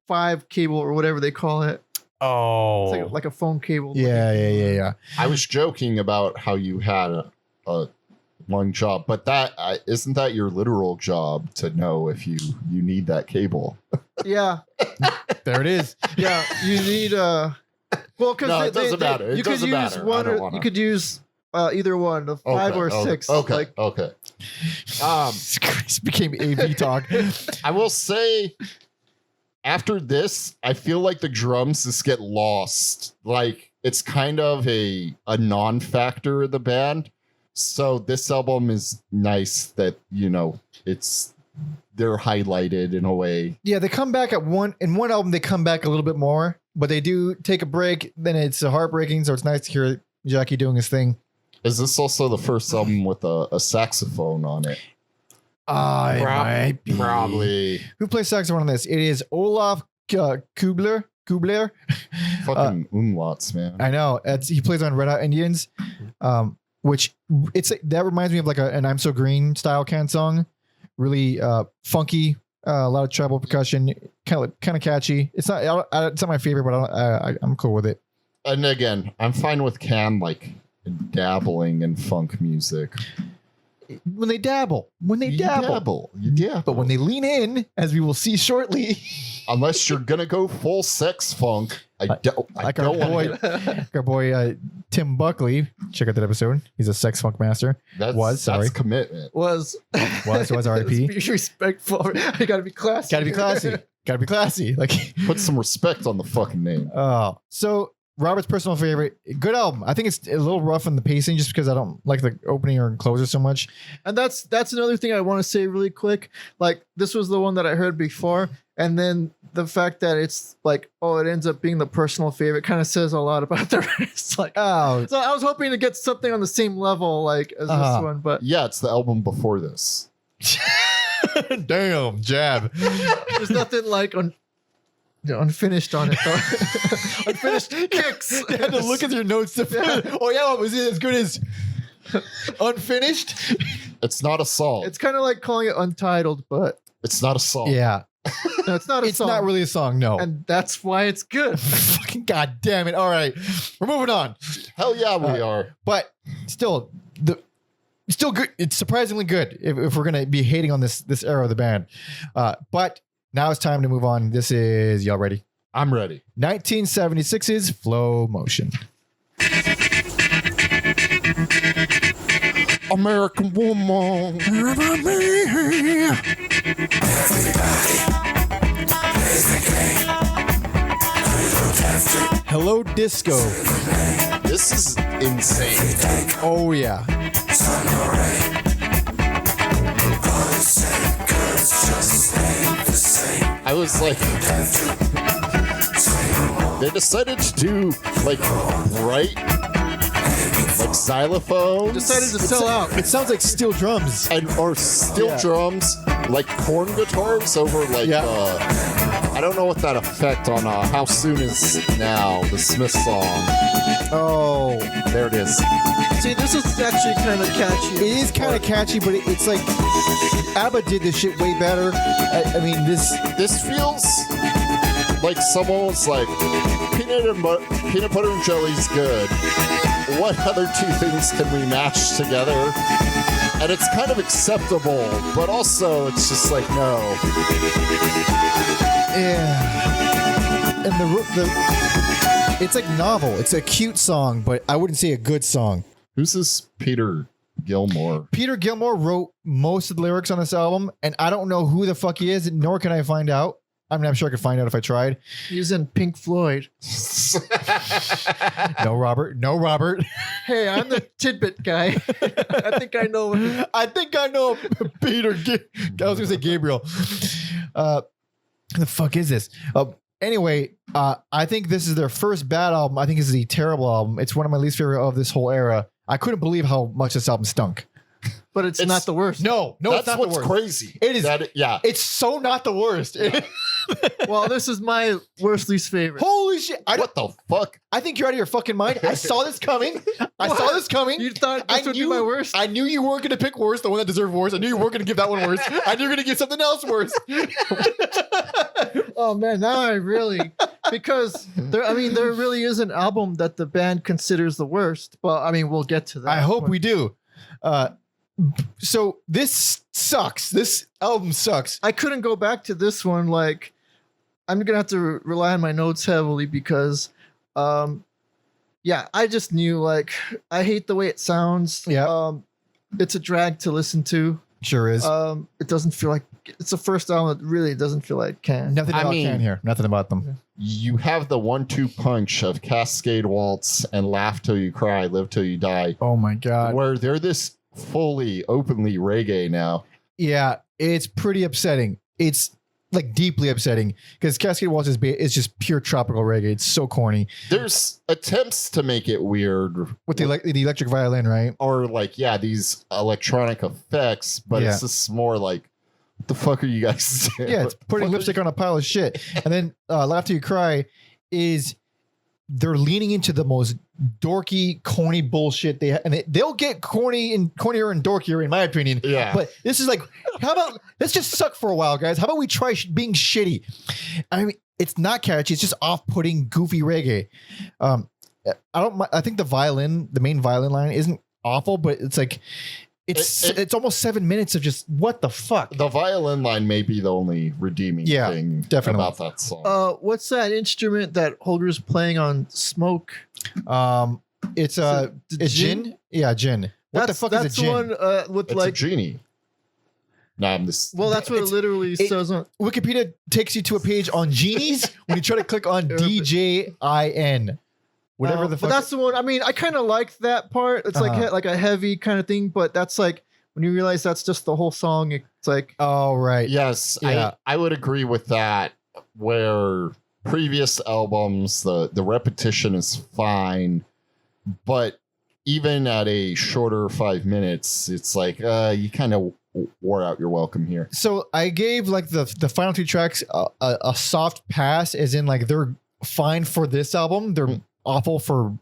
5 cable or whatever they call it. Oh, It's like a phone cable. yeah. I was joking about how you had a one job, but that isn't that your literal job to know if you need that cable. Yeah. There it is. Yeah. You need well, because No, it doesn't matter. It you doesn't could use matter. I one, don't or wanna- you could use either one, the 5 or 6. Okay. Like, Okay. This became AV talk. I will say, after this, I feel like the drums just get lost. Like it's kind of a non-factor of the band. So this album is nice that they're highlighted in a way. Yeah, they come back in one album. They come back a little bit more, but they do take a break. Then it's heartbreaking. So it's nice to hear Jackie doing his thing. Is this also the first album with a saxophone on it? Might be. Probably. Who plays saxophone on this? It is Olaf Kubler. Fucking umlauts, man. I know. He plays on Red Hot Indians, which that reminds me of like an I'm So Green style Can song. Really funky, a lot of treble percussion, kind of catchy. It's not my favorite, but I'm cool with it. And again, I'm fine with Can like dabbling in funk music. When they dabble, You dabble. but when they lean in, as we will see shortly, Unless you're gonna go full sex funk, I don't our boy Tim Buckley. Check out that episode. He's a sex funk master. That's commitment. was RIP. Be respectful. You gotta be classy. Gotta be classy. Gotta be classy. Like, Put some respect on the fucking name. so Robert's personal favorite. Good album. I think it's a little rough in the pacing just because I don't like the opening or closer so much. And that's another thing I want to say really quick. Like, this was the one that I heard before, and then the fact that it's like, oh, it ends up being the personal favorite kind of says a lot about the rest. Like, Oh, so I was hoping to get something on the same level like as this one, but Yeah, it's the album before this. damn, jab. there's nothing like unfinished on it though. Unfinished kicks. You had to look at your notes to oh yeah, what was it as good as unfinished? It's not a song. It's kind of like calling it untitled, but It's not a song. Yeah. no, it's not a It's song. not really a song, no. And that's why it's good. Fucking god damn it. All right. We're moving on. Hell yeah, we are. But still still good. It's surprisingly good if we're gonna be hating on this era of the band. But now it's time to move on. This is y'all ready? I'm ready. 1976's Flow Motion. American woman. Hello Disco. This is insane. Oh yeah. I was like, they decided to do like bright, like xylophones. Decided to sell out. It sounds like steel drums. and or steel Yeah. drums, like horn guitars over like Yeah. I don't know what that effect on How Soon Is Now, the Smith song. Oh. There it is. See, this is actually kind of catchy. It is kind of catchy, but it's like ABBA did this shit way better. I mean, this. This feels like someone was like, peanut butter and jelly's good. What other two things can we match together? And it's kind of acceptable, but also it's just like, no. Yeah. And it's like novel. It's a cute song, but I wouldn't say a good song. Who's this Peter Gilmore? Peter Gilmore wrote most of the lyrics on this album, and I don't know who the fuck he is, nor can I find out. I mean, I'm sure I could find out if I tried. He's in Pink Floyd. No, Robert. No, Robert. Hey, I'm the tidbit guy. I think I know. I think I know Peter. I was going to say Gabriel. The fuck is this? Anyway, I think this is their first bad album. I think this is a terrible album. It's one of my least favorite of this whole era. I couldn't believe how much this album stunk. But it's not the worst. No, That's it's not what's the worst. crazy. It is. Yeah. It's so not the worst. Well, this is my worst least favorite. Holy shit! What the fuck? I think you're out of your fucking mind. I saw this coming. You thought this would be my worst? I knew you weren't going to pick worst, the one that deserved worst. I knew you weren't going to give that one worst. I knew you were going to give something else worse. Oh man, now I really because there really is an album that the band considers the worst. Well, I mean, we'll get to that. I hope we do. So this sucks. This album sucks. I couldn't go back to this one. Like, I'm gonna have to rely on my notes heavily because, yeah, I just knew like I hate the way it sounds. Yeah. It's a drag to listen to. Sure is. It doesn't feel like it's the first album that really doesn't feel like Can. Nothing I about mean- Can here. Nothing about them. You have the 1-2 punch of Cascade Waltz and Laugh Till You Cry, Live Till You Die, Oh my god. where they're this fully, openly reggae now. Yeah, it's pretty upsetting. It's like deeply upsetting because Cascade Waltz is just pure tropical reggae. It's so corny There's attempts to make it weird with the electric violin, right? or like, yeah, these electronic effects, but Yeah. it's just more like, what the fuck are you guys doing? Yeah, it's putting lipstick on a pile of shit. And then Laugh Till You Cry is they're leaning into the most dorky, corny bullshit they'll get cornier and dorkier in my opinion. Yeah. But this is like, how about let's just suck for a while, guys? How about we try being shitty? I mean, it's not catchy. It's just off-putting, goofy reggae. I think the main violin line isn't awful, but it's like it's almost 7 minutes of just what the fuck. The violin line may be the only redeeming Yeah, thing definitely. about that song. What's that instrument that Holger's playing on Smoke? It's it it's gin? gin. Yeah, gin. What the fuck is a that's gin? the one with It's like. a genie. No, I'm just. Well, that's what it literally says on. Wikipedia takes you to a page on genies when you try to click on DJIN. whatever the fuck. But that's the one. I mean, I kind of like that part. It's like a heavy kind of thing, but that's like when you realize that's just the whole song. It's like, oh right, Yes, Yeah. I would agree with that. Where previous albums, the repetition is fine, but even at a shorter 5 minutes, it's like you kind of wore out your welcome here. So I gave like the final 2 tracks a soft pass, as in like they're fine for this album. They're awful for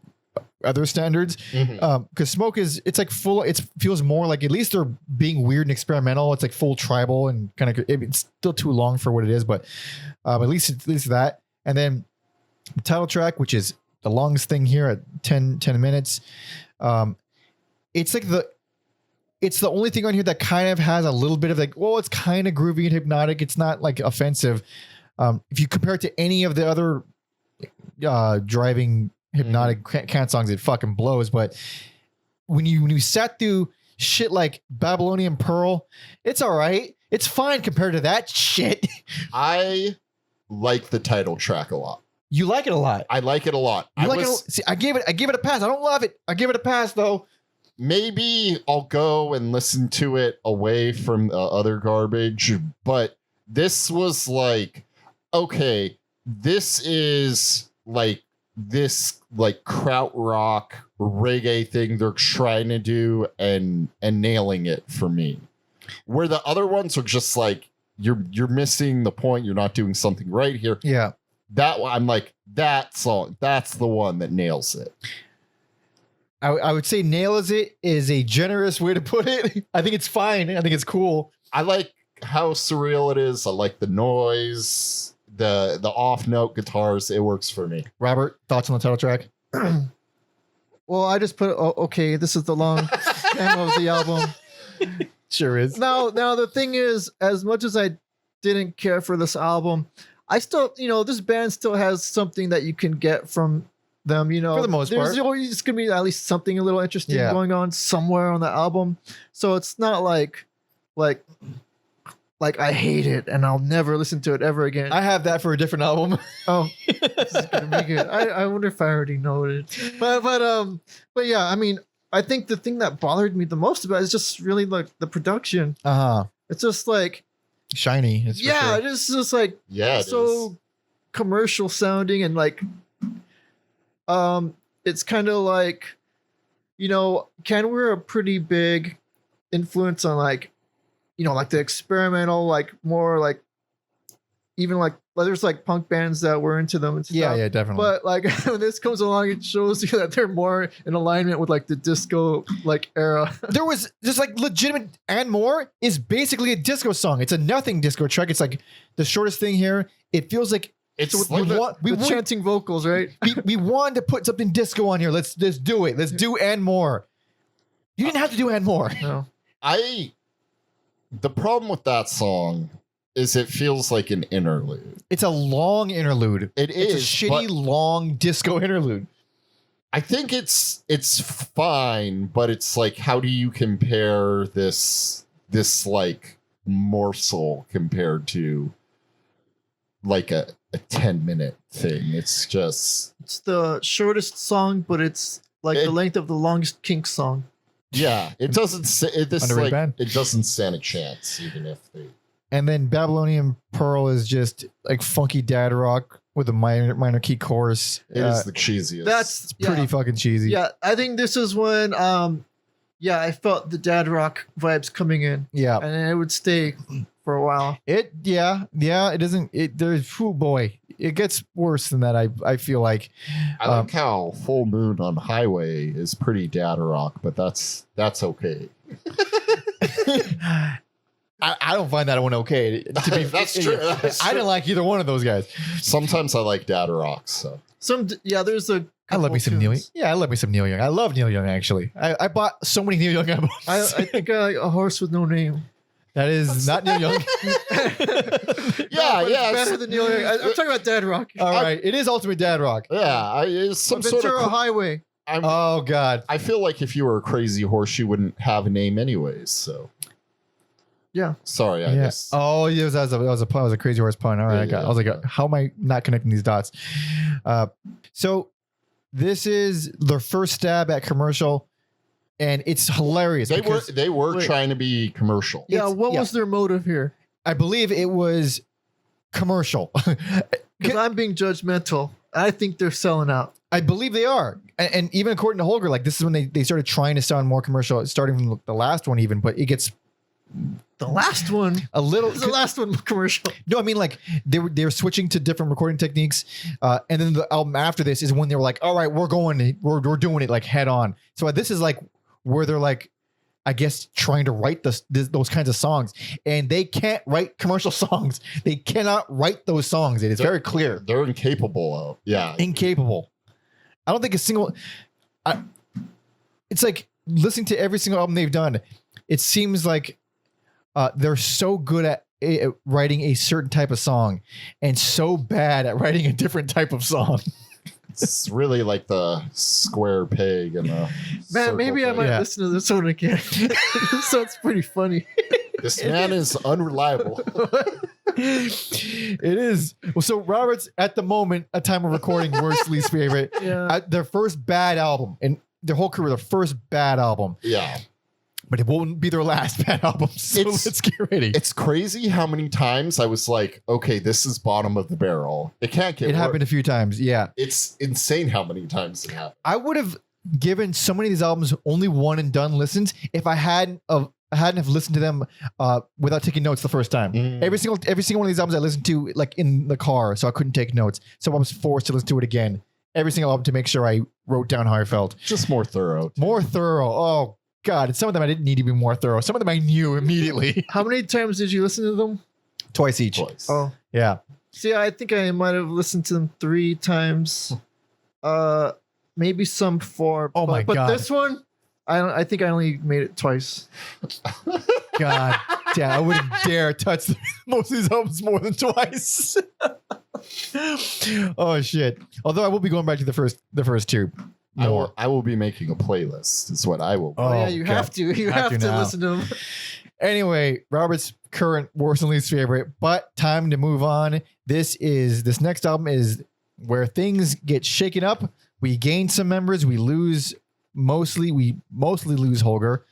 other standards. Because Smoke it's like full. It feels more like at least they're being weird and experimental. It's like full tribal and kind of. It's still too long for what it is, but at least that. And then the title track, which is the longest thing here at 10 minutes. It's like it's the only thing on here that kind of has a little bit of like, well, it's kind of groovy and hypnotic. It's not like offensive. If you compare it to any of the other driving hypnotic can songs, it fucking blows. But when you sat through shit like Babylonian Pearl, it's all right. It's fine compared to that shit. I like the title track a lot. You like it a lot. I like it a lot. See, I gave it a pass. I don't love it. I give it a pass though. Maybe I'll go and listen to it away from other garbage, but this was like, okay, this is like this like krautrock reggae thing they're trying to do and nailing it for me. Where the other ones are just like, you're missing the point. You're not doing something right here. Yeah. That one, I'm like, that song, that's the one that nails it. I would say nails it is a generous way to put it. I think it's fine. I think it's cool. I like how surreal it is. I like the noise, the off note guitars. It works for me. Robert, thoughts on the title track? well, I just put, okay, this is the long demo of the album. Sure is. Now the thing is, as much as I didn't care for this album, I still, this band still has something that you can get from them, For the most part. There's always going to be at least something a little interesting Yeah. going on somewhere on the album. So it's not like I hate it and I'll never listen to it ever again. I have that for a different album. Oh, this is gonna be good. I wonder if I already know it. But yeah, I mean, I think the thing that bothered me the most about it is just really like the production. It's just like, Shiny. It's for sure. it's just like Yeah, it so is. commercial sounding and like it's kind of like, Can we're a pretty big influence on like the experimental, like more like even like there's like punk bands that were into them and stuff. Yeah, definitely. But like when this comes along, it shows you that they're more in alignment with like the disco like era. There was just like legitimate and more is basically a disco song. It's a nothing disco track. It's like the shortest thing here. It feels like It's with like the chanting vocals, right? we wanted to put something disco on here. Let's do it. Let's do and more. You didn't have to do and more. No. the problem with that song is it feels like an interlude. It's a long interlude. It It's is a shitty long disco interlude. I think it's fine, but it's like, how do you compare this like morsel compared to like a 10-minute thing? It's just, It's the shortest song, but it's like the length of the longest Kink song. yeah, it doesn't Underrated band. it doesn't stand a chance, even if they. And then Babylonian Pearl is just like funky dad rock with a minor key chorus. It is the cheesiest. That's Pretty fucking cheesy. Yeah, I think this is when I felt the dad rock vibes coming in. Yeah. And it would stay for a while. It doesn't there's oh boy. It gets worse than that, I feel like. I like how Full Moon on Highway is pretty dad rock, but that's okay. I don't find that one okay. To be, That's true. That's I true. didn't like either one of those guys. Sometimes I like dad rock, so There's a I love couple me some Neil Young. tunes. Yeah, I love me some Neil Young. I love Neil Young, actually. I bought so many Neil Young albums. I think I like A Horse with No Name. That is not Neil Young. yeah, But yeah, it's better than Neil Young. I'm talking about dad rock. All right. It is ultimate dad rock. yeah. It's some sort Ventura of. Highway. Oh, God. I feel like if you were a crazy horse, you wouldn't have a name anyways. So Yeah. sorry, I Yeah. guess. Oh, yeah, that was a pun. It was a crazy horse pun. All right, Yeah, I was like, how am I not connecting these dots? So This is their first stab at commercial, and it's hilarious. They were Wait. trying to be commercial. Yeah, what was their motive here? I believe it was commercial. Because I'm being judgmental. I think they're selling out. I believe they are. And even according to Holger, like this is when they started trying to sound more commercial, starting from the last one even, but it gets The last one. a little The last one commercial. No, I mean like they were switching to different recording techniques, and then the album after this is when they were like, all right, we're doing it like head on. So this is like where they're like, I guess trying to write those kinds of songs, and they can't write commercial songs. They cannot write those songs. It is very clear. They're incapable of. Yeah. Incapable. I don't think a single. It's like listening to every single album they've done. It seems like they're so good at writing a certain type of song, and so bad at writing a different type of song. It's really like the square peg and the Man, maybe I circle might peg. listen to this one again. So it's pretty funny. This man is unreliable. It is. Well, so Robert's at the moment, at time of recording, worst least favorite. Yeah. Their first bad album in their whole career, their first bad album. Yeah. But it won't be their last bad album. So let's get ready. It's crazy how many times I was like, okay, this is bottom of the barrel. It can't get It worse. happened a few times. Yeah. It's insane how many times it happened. I would have given so many of these albums only one and done listens if I hadn't have listened to them without taking notes the first time. Every single one of these albums I listened to like in the car, so I couldn't take notes. So I was forced to listen to it again. Every single album to make sure I wrote down how I felt. Just more thorough. More thorough. Oh God, and some of them I didn't need to be more thorough. Some of them I knew immediately. How many times did you listen to them? Twice each. Twice. Oh. Yeah. See, I think I might have listened to them 3 times. Maybe some 4. Oh my but God. this one, I think I only made it twice. God damn, I wouldn't dare touch most of these albums more than twice. Oh shit. Although I will be going back to the first two. More. I will be making a playlist. Is what I will. Oh, yeah, Oh, you God. have to. You have to now. listen to them. Anyway, Robert's current worst and least favorite, but time to move on. This next album is where things get shaken up. We gain some members. We mostly lose Holger.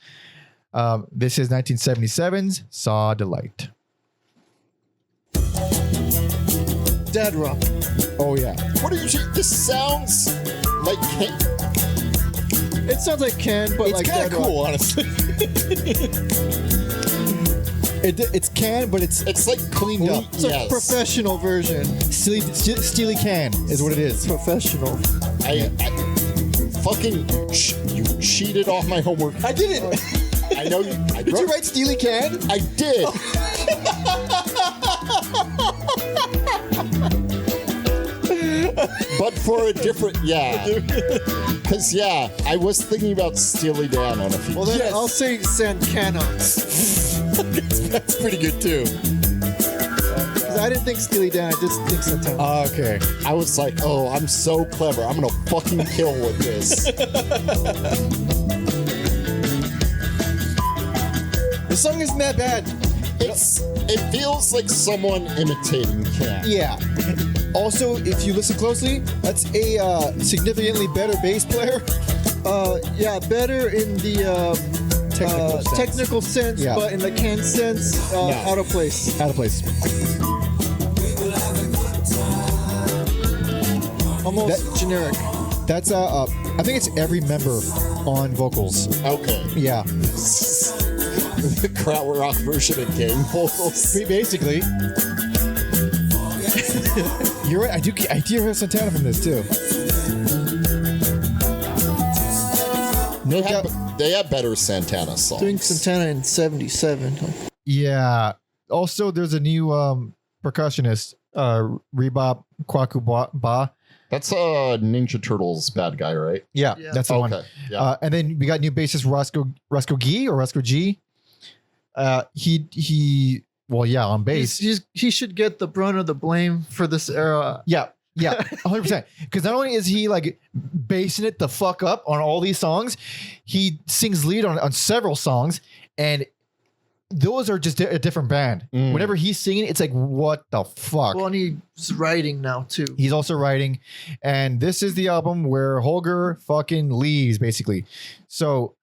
This is 1977's Saw Delight. Dead rock. Oh yeah. What are you? This sounds like It sounds like Can, but It's like kind of Dead Rock. cool, honestly. It's Can, but it's like cleaned up. It's a professional version. Steely Can is what it is. Professional. I fucking you cheated off my homework. I didn't. I know you. Did you write Steely Can? I did. But for a different, because I was thinking about Steely Dan on a few. Well, then I'll say Santana. That's pretty good too. Because I didn't think Steely Dan, I just think Santana. Okay. I was like, oh, I'm so clever. I'm gonna fucking kill with this. The song isn't that bad. It feels like someone imitating Can. Yeah. Also, if you listen closely, that's a significantly better bass player. Better in the technical sense, Yeah. but in the Can sense, out of place. Out of place. Almost generic. That's I think it's every member on vocals. Okay. Yeah. The krautrock version of gang vocals. Basically. You're right. I do hear Santana from this too. They have better Santana songs. Doing Santana in 77. Yeah. Also, there's a new percussionist, Rebop Kwaku That's a Ninja Turtles bad guy, right? Yeah, Yeah. that's the one. Okay. Yeah. And then we got new bassist Roscoe G. On bass. He should get the brunt of the blame for this era. Yeah, 100%. Because not only is he like basing it the fuck up on all these songs, he sings lead on several songs, and those are just a different band. Whenever he's singing, it's like, what the fuck? Well, and he's writing now too. He's also writing, and this is the album where Holger fucking leaves, basically. So,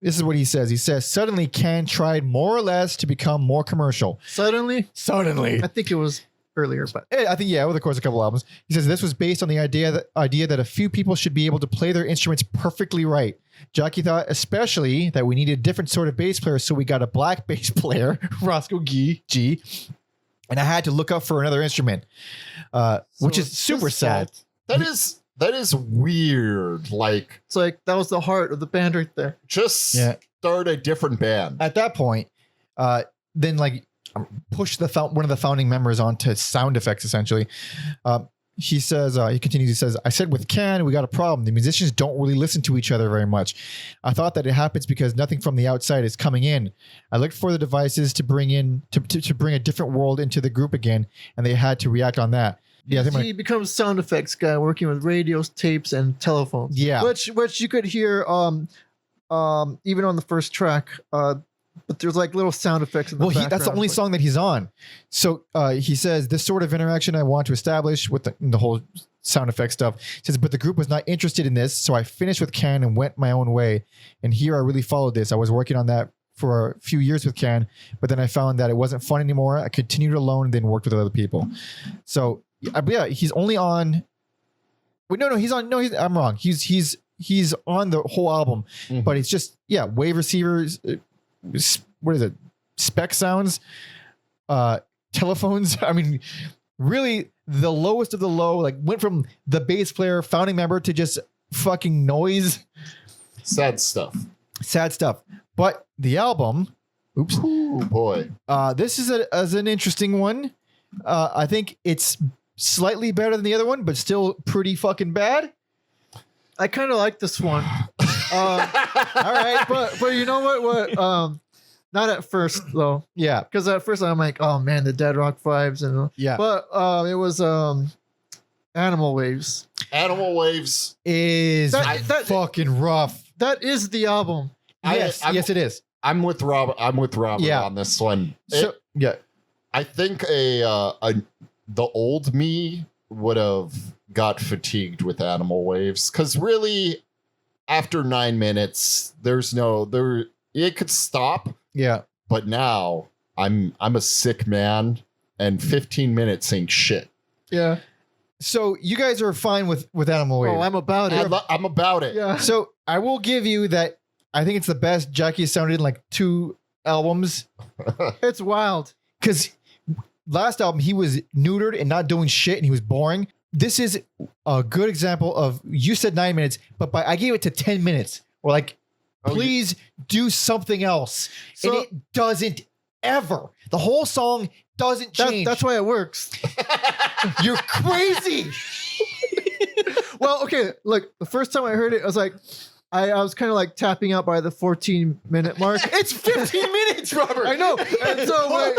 this is what he says. He says, suddenly Can tried more or less to become more commercial. Suddenly, I think it was earlier, but I think, yeah, over the course of a couple albums. He says this was based on the idea that a few people should be able to play their instruments perfectly right. Jackie thought especially that we needed a different sort of bass player, so we got a black bass player, Roscoe G, and I had to look up for another instrument, which is super sad. That is weird. Like, it's like that was the heart of the band right there. just start a different band. At that point, then like push one of the founding members onto sound effects, essentially. He says, he continues, he says, I said with Can, we got a problem. The musicians don't really listen to each other very much. I thought that it happens because nothing from the outside is coming in. I looked for the devices to bring in, to bring a different world into the group again, and they had to react on that. Yeah, I think he becomes sound effects guy working with radios, tapes, and telephones. Yeah. Which you could hear even on the first track. But there's like little sound effects in the background. That's the only song that he's on. So he says, this sort of interaction I want to establish with the whole sound effect stuff. He says, but the group was not interested in this, so I finished with Can and went my own way. And here I really followed this. I was working on that for a few years with Can, but then I found that it wasn't fun anymore. I continued alone and then worked with other people. So yeah, he's only on. Wait, no, he's on. No, I'm wrong. He's on the whole album, but it's just wave receivers. What is it? Spec sounds, telephones. I mean, really the lowest of the low, like went from the bass player, founding member to just fucking noise. Sad stuff. But the album, oops. Oh boy. This is an interesting one. I think it's slightly better than the other one, but still pretty fucking bad. I kind of like this one. All right, but you know what? Not at first though. Yeah, because at first I'm like, oh man, the Dead Rock vibes and But it was Animal Waves. Animal Waves is fucking rough. That is the album. Yes, it is. I'm with Robert on this one. I think the old me would have got fatigued with Animal Waves, because really after 9 minutes it could stop. Yeah. But now I'm a sick man, and 15 minutes ain't shit. Yeah. So you guys are fine with Animal Waves. Oh, I'm about it. I'm about it. Yeah. So I will give you that. I think it's the best Jackie sounded in like 2 albums. It's wild. Because last album he was neutered and not doing shit, and he was boring. This is a good example of, you said 9 minutes, but I gave it to 10 minutes. Or like, please do something else. So, and it doesn't ever. The whole song doesn't change. That's why it works. You're crazy. Well, okay, look, the first time I heard it, I was like, I was kind of like tapping out by the 14-minute mark. It's 15 minutes, Robert. I know. And so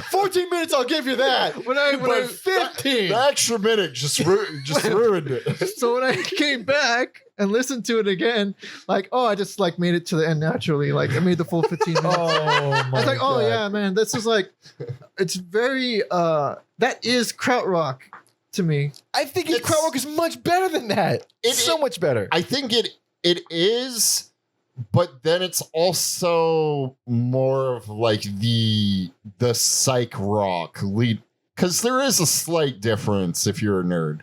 14 minutes, I'll give you that. When I 15. The extra minute just ruined it. So when I came back and listened to it again, like, I just like made it to the end naturally. Like I made the full 15 minutes. Oh my I was like, God. yeah, man, this is like, it's very, that is krautrock to me. I think krautrock is much better than that. It's so much better. I think it is, but then it's also more of like the psych rock lead, because there is a slight difference if you're a nerd.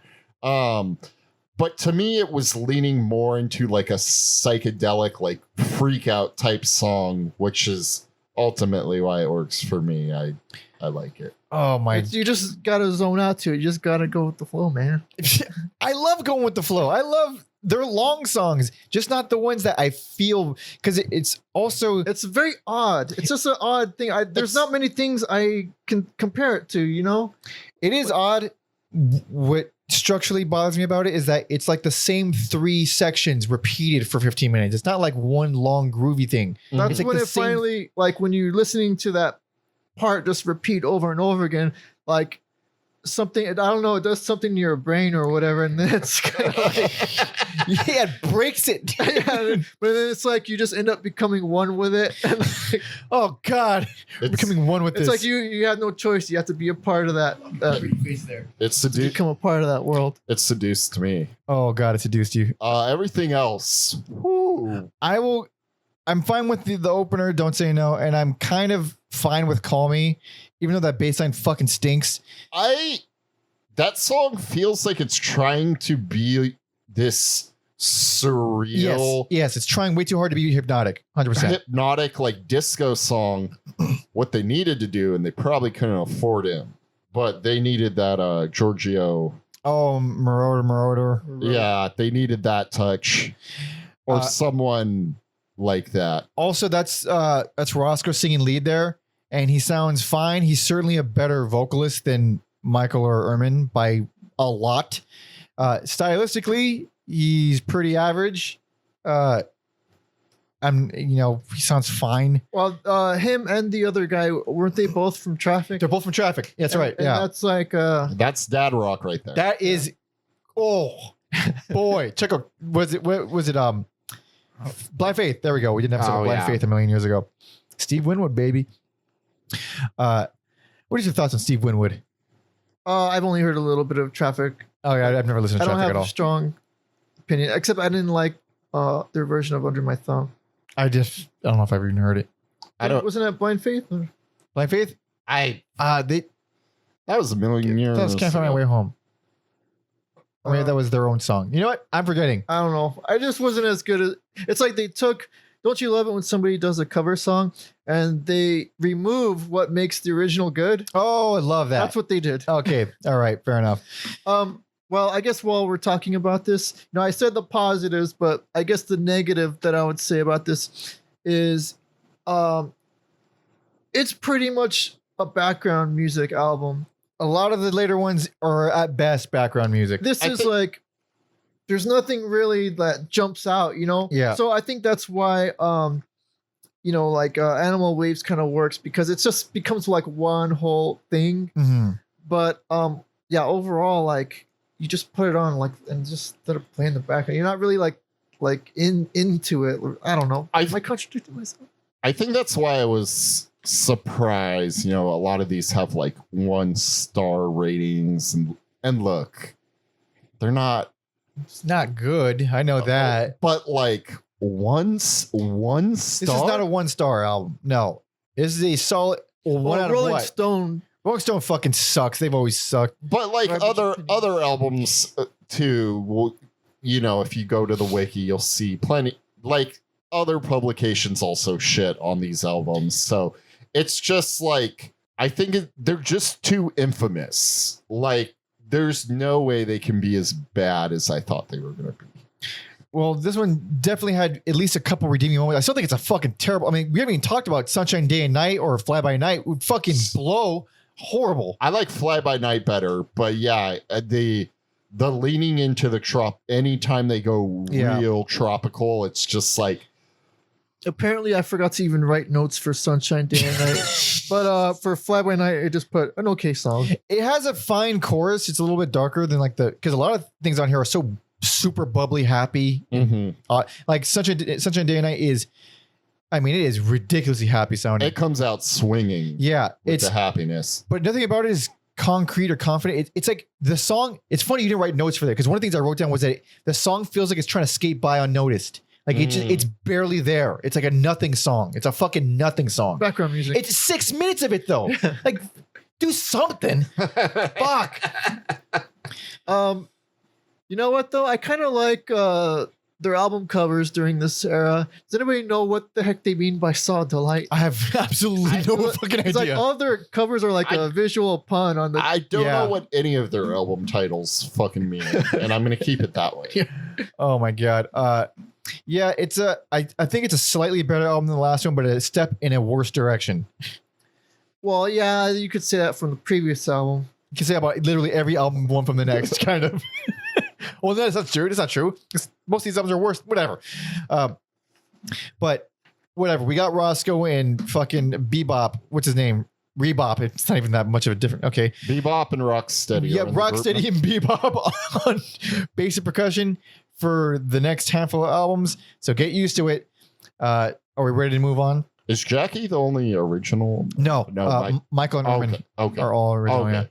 But to me, it was leaning more into like a psychedelic, like freak out type song, which is ultimately why it works for me. I like it. Oh my! You just gotta zone out to it. You just gotta go with the flow, man. I love going with the flow. I love their long songs, just not the ones that I feel, because it's also, it's very odd. It's just an odd thing. There's not many things I can compare it to. You know, it is odd. What structurally bothers me about it is that it's like the same 3 sections repeated for 15 minutes. It's not like one long groovy thing. That's like when it finally, like when you're listening to that part just repeat over and over again, like something. I don't know. It does something to your brain or whatever, and then it's kind of like, Yeah, it breaks it. yeah, but then it's like you just end up becoming one with it. And like, Oh God, we're It's- becoming one with it's this. like you have no choice. You have to be a part of that. It's Become a part of that world. It seduced me. Oh God, it seduced you. Everything else, whoo. I'm fine with the opener, Don't Say No, and I'm kind of fine with Call Me, even though that bass line fucking stinks. That song feels like it's trying to be this surreal, Yes, it's trying way too hard to be hypnotic. 100%. hypnotic, like disco song. What they needed to do, and they probably couldn't afford him, but they needed that Giorgio. Oh, Marauder. Yeah, they needed that touch, or someone like that. Also, that's Roscoe singing lead there, and he sounds fine. He's certainly a better vocalist than Michael or Ermin by a lot. Stylistically, he's pretty average. He sounds fine. Well, him and the other guy, weren't they both from Traffic? They're both from Traffic. Yeah, that's right. And Yeah, that's like That's dad rock right there. that is. Oh boy, check out. Was it Blind Faith? There we go. We did an episode of Blind Faith a million years ago. Steve Winwood, baby. What is your thoughts on Steve Winwood? I've only heard a little bit of Traffic. Oh yeah, I've never listened to I don't Traffic have at all. a strong opinion, except I didn't like their version of Under My Thumb. I don't know if I've even heard it. I don't. Wasn't that Blind Faith? Or? Blind Faith? That They was a million years. that was Can't Find My Way Home. Or maybe that was their own song. You know what? I'm forgetting. I don't know. I just wasn't as good as. It's like they took. Don't you love it when somebody does a cover song and they remove what makes the original good? Oh, I love that. That's what they did. Okay. All right. Fair enough. Well, I guess while we're talking about this, I said the positives, but I guess the negative that I would say about this is, it's pretty much a background music album. A lot of the later ones are at best background music. This I is think- like, there's nothing really that jumps out, Yeah. So I think that's why, Animal Waves kind of works, because it just becomes like one whole thing. Mhm. But yeah, overall, like you just put it on, like, and just let it play in the background. You're not really like into it. I don't know. Am I contradicting myself? I think that's why I was surprised. A lot of these have like 1-star ratings, and look, they're not. It's not good. I know that. But like one star. This is not a 1-star album. No. This is a solid one out of Rolling what? Stone. Rolling Stone fucking sucks. They've always sucked. But like Garbage opinion. other albums too. Well, if you go to the wiki, you'll see plenty. Like other publications also shit on these albums. So it's just like I think they're just too infamous. Like there's no way they can be as bad as I thought they were going to be. Well, this one definitely had at least a couple redeeming moments. I still think it's a fucking terrible. I mean, we haven't even talked about Sunshine Day and Night or Fly By Night. Would fucking blow. Horrible. I like Fly By Night better, but yeah, the leaning into the anytime they go real tropical, it's just like. Apparently, I forgot to even write notes for Sunshine Day and Night. But for Fly By Night, I just put an okay song. It has a fine chorus. It's a little bit darker than because a lot of things on here are so super bubbly, happy. Like Sunshine Day and Night is, it is ridiculously happy sounding. It comes out swinging. Yeah, with it's the happiness. But nothing about it is concrete or confident. It's like the song. It's funny you didn't write notes for that, because one of the things I wrote down was that the song feels like it's trying to skate by unnoticed. Like it's barely there. It's like a nothing song. It's a fucking nothing song. Background music. It's 6 minutes of it though. Like, do something. Fuck. You know what though? I kind of like their album covers during this era. Does anybody know what the heck they mean by "Saw Delight"? I have absolutely no fucking It's like idea. all their covers are like a visual pun on the. I don't Yeah. know what any of their album titles fucking mean, and I'm going to keep it that way. Oh my god. Yeah, it's I think it's a slightly better album than the last one, but a step in a worse direction. Well, yeah, you could say that from the previous album. You can say about literally every album one from the next, kind of. Well, that's not true. That's not true. 'Cause most of these albums are worse. Whatever. But whatever. We got Roscoe and fucking Bebop. What's his name? Rebop. It's not even that much of a different. Okay. Bebop and Rocksteady. Yeah, are in the group. Rocksteady and Bebop on basic percussion for the next handful of albums. So get used to it. Are we ready to move on? Is Jackie the only original? No. No, Michael and Norman Okay. are all original. Okay.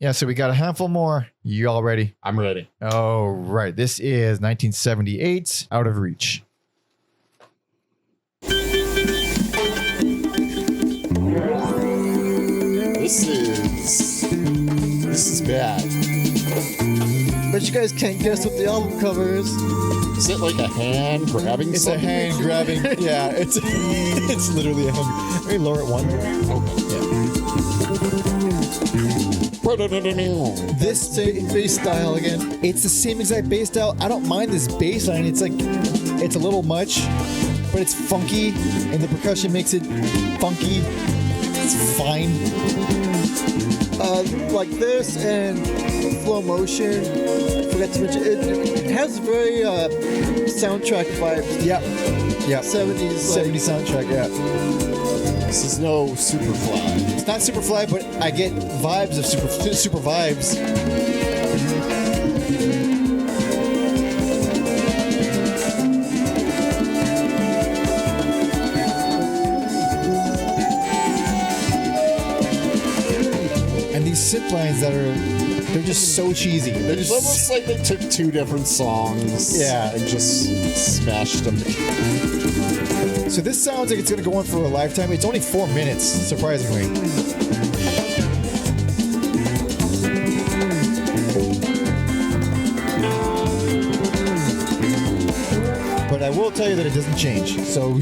Yeah. So we got a handful more. You all ready? I'm ready. All right. This is 1978's Out of Reach. This is bad. Bet you guys can't guess what the album cover is. Is it like a hand grabbing It's something? a hand grabbing. Yeah, it's literally a hand. Let me lower it one. This bass style again. It's the same exact bass style. I don't mind this bass line. It's like, it's a little much, but it's funky, and the percussion makes it funky. It's fine. Like this and Flow Motion. Forgot to mention it has very soundtrack vibes. Yep. Yep. 70s. 70 soundtrack, yeah. This is no Superfly. It's not Superfly, but I get vibes of super vibes. And these synth lines they're just so cheesy. They're It's just almost like they took two different songs, Yeah. and just smashed them. So this sounds like it's gonna go on for a lifetime. It's only 4 minutes, surprisingly. But I will tell you that it doesn't change. So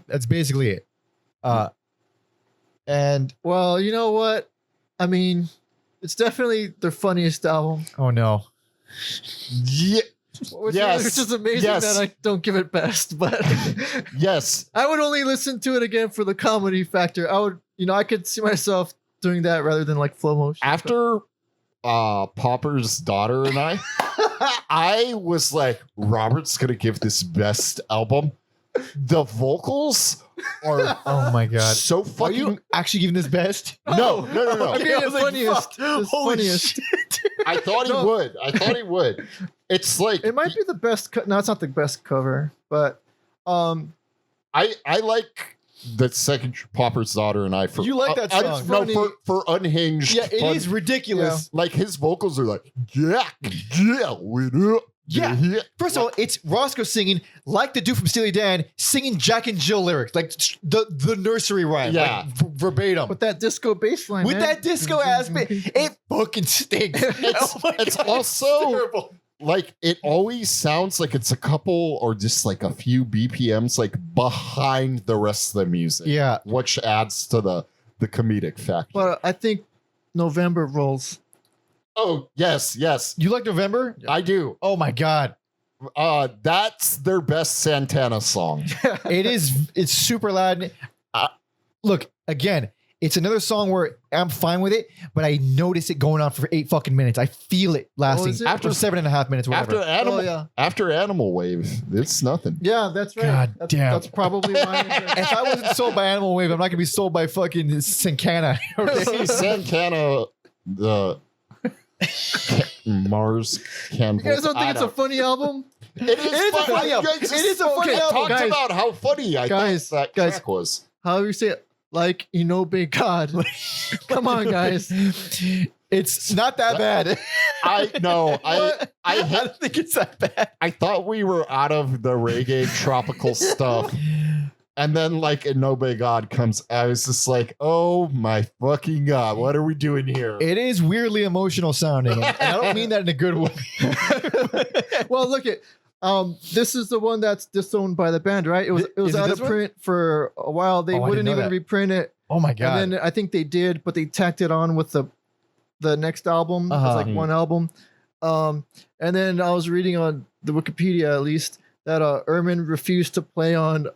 that's basically it. And Well, you know what? I mean, it's definitely their funniest album. oh no. Yeah. Which Yes, is just amazing yes. that I don't give it best, but Yes. I would only listen to it again for the comedy factor. I could see myself doing that rather than like Flow Motion. After Popper's daughter and I was like, Robert's gonna give this best album. The vocals are Oh my god. so Are fucking. you actually giving this best? No. I mean, I was the like, funniest. fuck. It's Holy funniest. I thought he No. would. It's like It might be the best. No, it's not the best cover, but I like the second Popper's daughter and I for You like that song. no, Funny. for unhinged. Yeah, it is fun. ridiculous. Like his vocals are like what up? Yeah. First of all, it's Roscoe singing like the dude from Steely Dan, singing Jack and Jill lyrics, like the nursery rhyme, Yeah. like verbatim. with that disco bass line, With man. that disco ass bit, it fucking stinks. It's- Oh my it's God, also- terrible. Like it always sounds like it's a couple or just like a few BPMs like behind the rest of the music. Yeah. Which adds to the comedic factor. But I think November rolls. Oh, yes. You like November? I do. Oh my God. That's their best Santana song. It's super loud. Look, again, it's another song where I'm fine with it, but I notice it going on for 8 fucking minutes. I feel it lasting is it? after 7.5 minutes, whatever. After Animal Wave, it's nothing. Yeah, that's right. God that's, damn. That's probably why. If I wasn't sold by Animal Wave, I'm not gonna be sold by fucking Sankana. See, Santana, the Mars can. You guys don't think it's a funny album? It is a funny album. It is a funny album, Talked guys. about how funny I Guys, thought that guys. track was. How do you say it? Like Inobe God. Come on, guys. It's not that bad. I know. I don't think it's that bad. I thought we were out of the reggae tropical stuff. And then like Inobe God comes, I was just like, oh my fucking God, what are we doing here? It is weirdly emotional sounding, and I don't mean that in a good way. Well, look at this is the one that's disowned by the band, right? It was Is it out this of one? print for a while. They Oh, I wouldn't didn't know even that. reprint it. Oh my God. And then I think they did, but they tacked it on with the next album. Uh-huh. It's like one album. And then I was reading on the Wikipedia at least that Ehrman refused to play on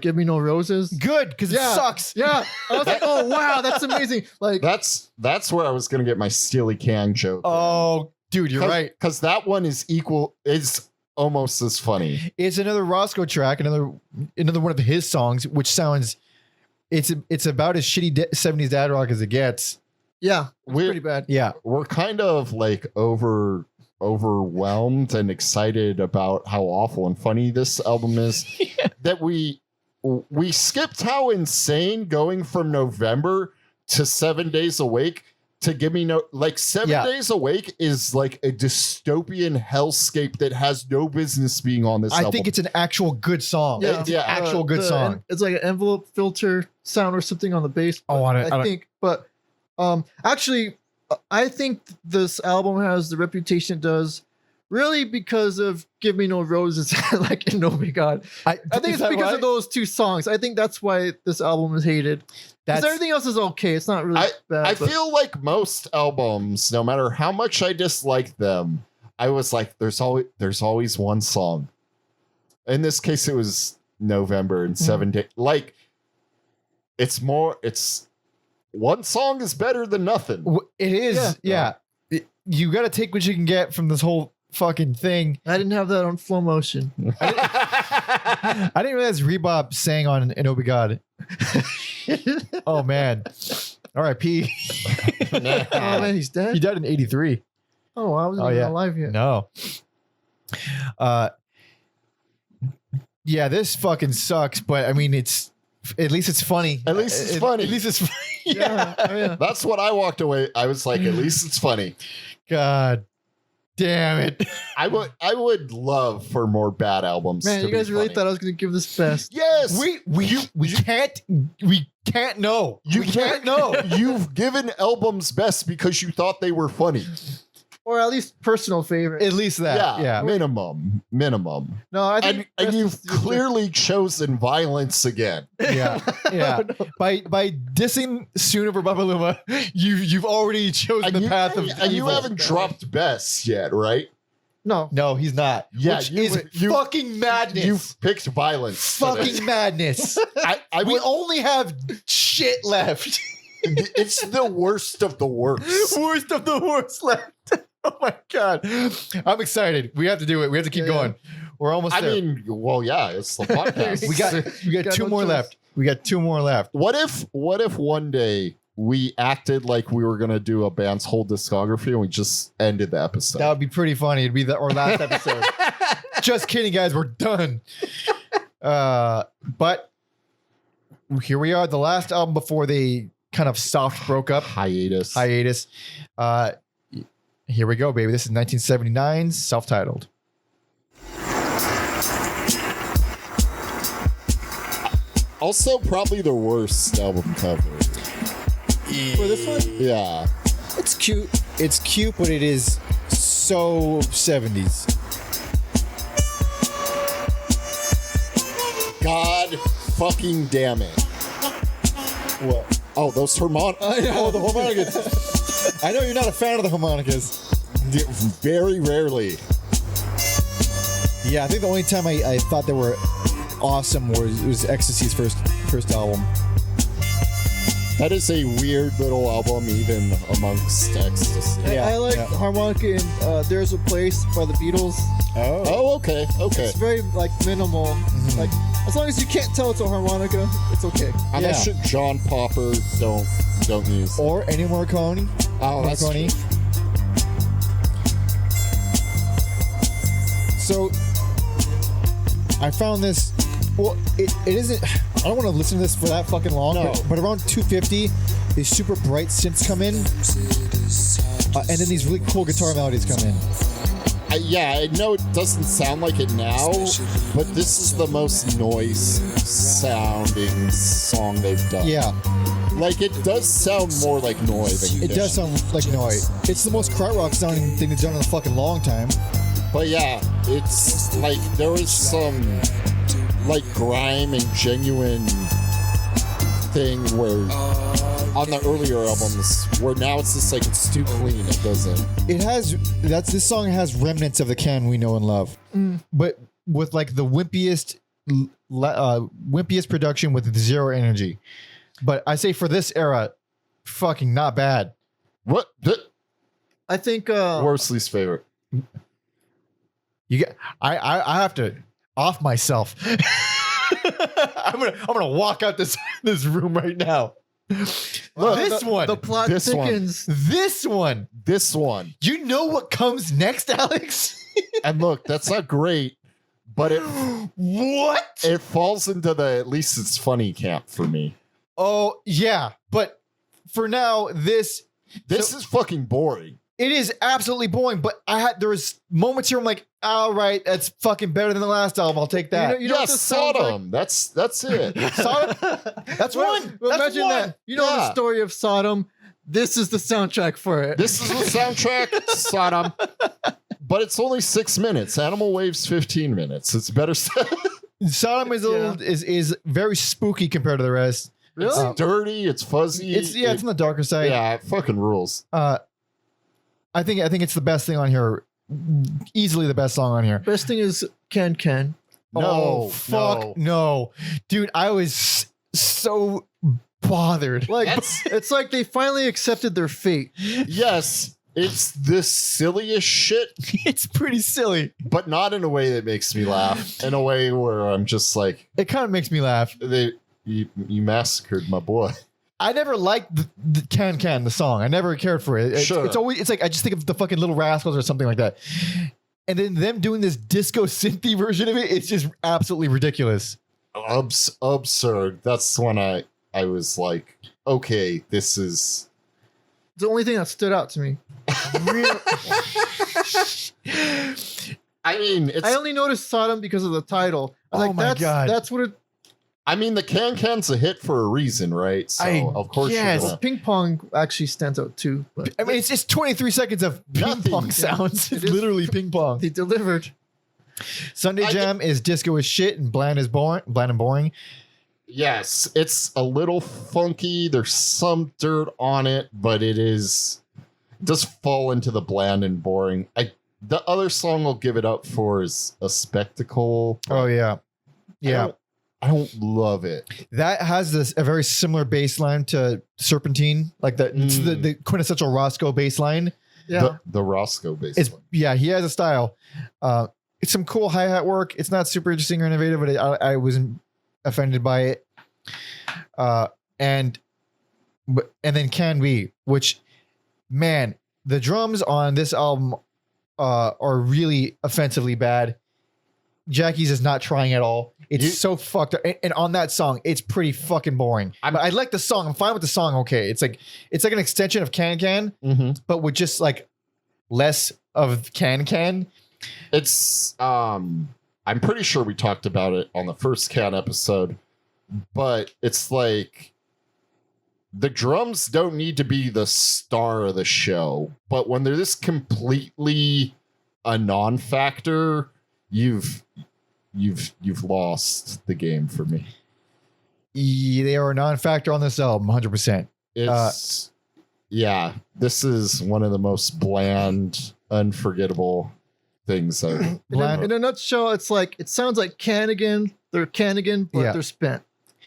Give Me No Roses. Good, because it sucks. Yeah. I was like, oh wow, that's amazing. Like That's where I was gonna get my Steely Can joke. Oh, dude, you're right. Because that one is almost as funny. It's another Roscoe track, another one of his songs, which sounds it's about as shitty 70s dad rock as it gets. Yeah, it's We're- pretty bad. Yeah. We're kind of like overwhelmed and excited about how awful and funny this album is that we skipped how insane going from November to 7 Days Awake to give me no, like 7 Yeah. Days Awake is like a dystopian hellscape that has no business being on this I album. think it's an actual good song. Yeah. It's an actual good song. It's like an envelope filter sound or something on the bass. Oh, but I don't- think, but actually, I think this album has the reputation it does really because of "Give Me No Roses," like in "Oh My God." I think it's because of those two songs. I think that's why this album is hated. Because everything else is okay. It's not really bad. I but- feel like most albums, no matter how much I dislike them, I was like, there's always one song. In this case, it was November and 7 Days. Like, it's one song is better than nothing. It is. Yeah. You got to take what you can get from this whole fucking thing. I didn't have that on Flow Motion. I didn't realize Rebop sang on an Oh My God. Oh man. R.I.P. Oh man, he's dead. He died in 83. Oh, I wasn't even alive yet. No. Yeah, this fucking sucks, but I mean at least it's funny. At least it's funny. At least it's funny. Yeah. Oh, yeah. That's what I walked away. I was like, at least it's funny. God damn it. I would love for more bad albums. Man, to you guys be really funny. thought I was going to give this best. Yes, We can't know. you We can't know. You've given albums best because you thought they were funny. Or at least personal favorite. At least that. Yeah. minimum. No, I think And best you've is- clearly chosen violence again. Yeah. Yeah. By dissing Soon over Babaluma, you've already chosen the path of and you evil. haven't dropped best yet, right? No. No, he's not. Yeah, Which you- is you- fucking madness. You've picked violence. today. fucking madness. I We would, only have shit left. it's the worst of the worst. Worst of the worst left. Oh my god. I'm excited. We have to do it. We have to keep Yeah. going. We're almost I there. mean, well, yeah, it's the podcast. we got Got two no more choice. left. We got two more left. What if one day we acted like we were gonna do a band's whole discography and we just ended the episode? That would be pretty funny. It'd be our last episode. Just kidding, guys. We're done. But here we are, the last album before they kind of soft broke up. Hiatus. Here we go, baby. This is 1979's self-titled. Also, probably the worst album cover. For this one, Yeah. it's cute. It's cute, but it is so 70s. God fucking damn it. What? Oh, those harmonics. I know, the harmonicas. I know you're not a fan of the harmonicas. Very rarely. Yeah, I think the only time I thought they were awesome was Ecstasy's first album. That is a weird little album, even amongst Ecstasy. Yeah, I like yeah. harmonica in There's a Place by the Beatles. Oh, okay. Okay. It's very like minimal. Like as long as you can't tell it's a harmonica, it's okay. And that shit John Popper don't use. Or Ennio Morricone. Oh, that's Morricone. true. So I found this. Well, it isn't. I don't want to listen to this for that fucking long. No. But around 250, these super bright synths come in, and then these really cool guitar melodies come in. Yeah, I know it doesn't sound like it now, but this is the most noise sounding song they've done. Yeah, Like, it does sound more like noise than it does sound like noise. It's the most krautrock sounding thing they've done in a fucking long time. But yeah, it's like there was some like grime and genuine thing where on the earlier albums where now it's just like it's too clean, it doesn't. It has this song has remnants of the Can we know and love, But with like the wimpiest production with zero energy. But I say for this era, fucking not bad. What I think worst least favorite? You get I have to off myself. I'm gonna walk out this room right now. Look, this one. The plot This one. thickens. This one. This one. You know what comes next, Alex? And look, that's not great, but What? it falls into the at least it's funny camp for me. Oh yeah, but for now, this This is fucking boring. it is absolutely boring. But there was moments here I'm like, all right, that's fucking better than the last album. I'll take that. You know what Yes, this sounds like? Sodom. That's it. Sodom? That's one. Well, That's imagine one. that. You know the Yeah. story of Sodom. This is the soundtrack for it. This is the soundtrack, Sodom. But it's only 6 minutes. Animal Wave's 15 minutes. It's better. Sodom is a little is very spooky compared to the rest. It's dirty. It's fuzzy. It's it's on the darker side. yeah, it fucking rules. I think it's the best thing on here. Easily the best song on here. Best thing is Can. Oh fuck no, dude! I was so bothered. Like That's- it's like they finally accepted their fate. Yes, it's the silliest shit, It's pretty silly. but not in a way that makes me laugh. In a way where I'm just like, It kind of makes me laugh. you massacred my boy. I never liked the Can the song. I never cared for it. Sure. It's like I just think of the fucking Little Rascals or something like that. And then them doing this disco synthy version of it, it's just absolutely ridiculous. Absurd. That's when I was like, okay, this is. It's the only thing that stood out to me. I mean, it's. I only noticed Sodom because of the title. I was Oh like, my God. That's what it. I mean, the Can's a hit for a reason, right? So I of course, guess. you're gonna, Ping pong actually stands out too. But I mean, it's just 23 seconds of ping Nothing. pong sounds. It It's is- literally ping pong. they delivered. Sunday I Jam is disco as shit and bland and boring. yes, it's a little funky. There's some dirt on it, but it does fall into the bland and boring. The other song I'll give it up for is A Spectacle. Oh yeah, yeah. I don't love it. That has a very similar bass line to Serpentine, like it's the quintessential Roscoe bass line. Yeah. The Roscoe bass. It's line. yeah, he has a style. It's some cool hi-hat work. It's not super interesting or innovative, but I wasn't offended by it. And then Can Be, which, man, the drums on this album are really offensively bad. Jackie's is not trying at all. It's so fucked up. And on that song, it's pretty fucking boring. I like the song. I'm fine with the song. Okay. It's like an extension of Can, Mm-hmm. but with just like less of Can. It's I'm pretty sure we talked about it on the first Can episode, but it's like the drums don't need to be the star of the show, but when they're this completely a non-factor, you've lost the game for me. They are a non-factor on this album, 100%. It's yeah, this is one of the most bland, unforgettable things I've In a nutshell, it's like it sounds like Canigan. They're Canigan, but Yeah. they're spent.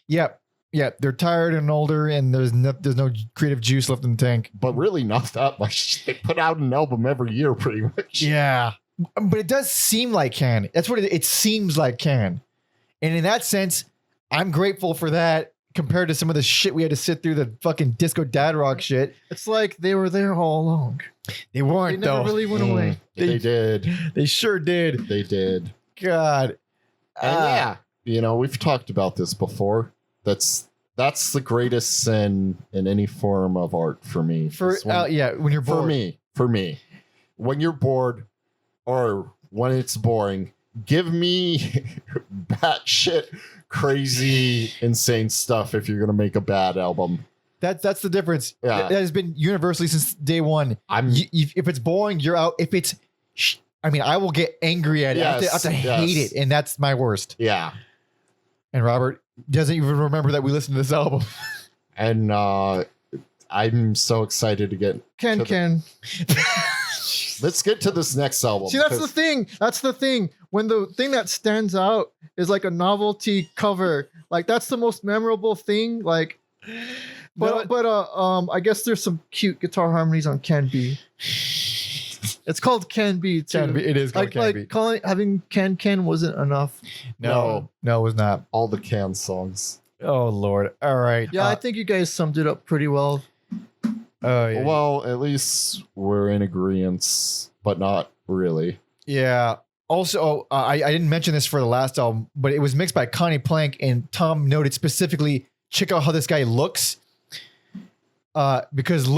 Yep. Yeah, they're tired and older, and there's no creative juice left in the tank. but really not that much. They put out an album every year pretty much. Yeah, but it does seem like Can. That's what it seems like Can, and in that sense, I'm grateful for that compared to some of the shit we had to sit through, the fucking disco dad rock shit. It's like they were there all along. They They weren't never though. really went away. They did. They sure did. They did. God. And yeah, we've talked about this before. That's the greatest sin in any form of art for me. For is when, when you're bored. for me, when you're bored or when it's boring, give me batshit crazy insane stuff if you're gonna make a bad album. That's the difference. Yeah. That has been universally since day one. If it's boring, you're out. If it's, I will get angry at it. I have to hate it, and that's my worst. Yeah. And Robert doesn't even remember that we listened to this album. And I'm so excited to get Can. let's get to this next album. See, that's the 'cause- thing. That's the thing. When the thing that stands out is like a novelty cover, like that's the most memorable thing. Like, but I guess there's some cute guitar harmonies on Can Be. It's called Can Be too. Can Be. It is called Can Be. Having Can wasn't enough. No, it was not. All the Can songs. Oh Lord. All right. Yeah, I think you guys summed it up pretty well. Oh yeah. Well, at least we're in agreement, but not really. Yeah. Also, I didn't mention this for the last album, but it was mixed by Connie Plank, and Tom noted specifically, check out how this guy looks. Because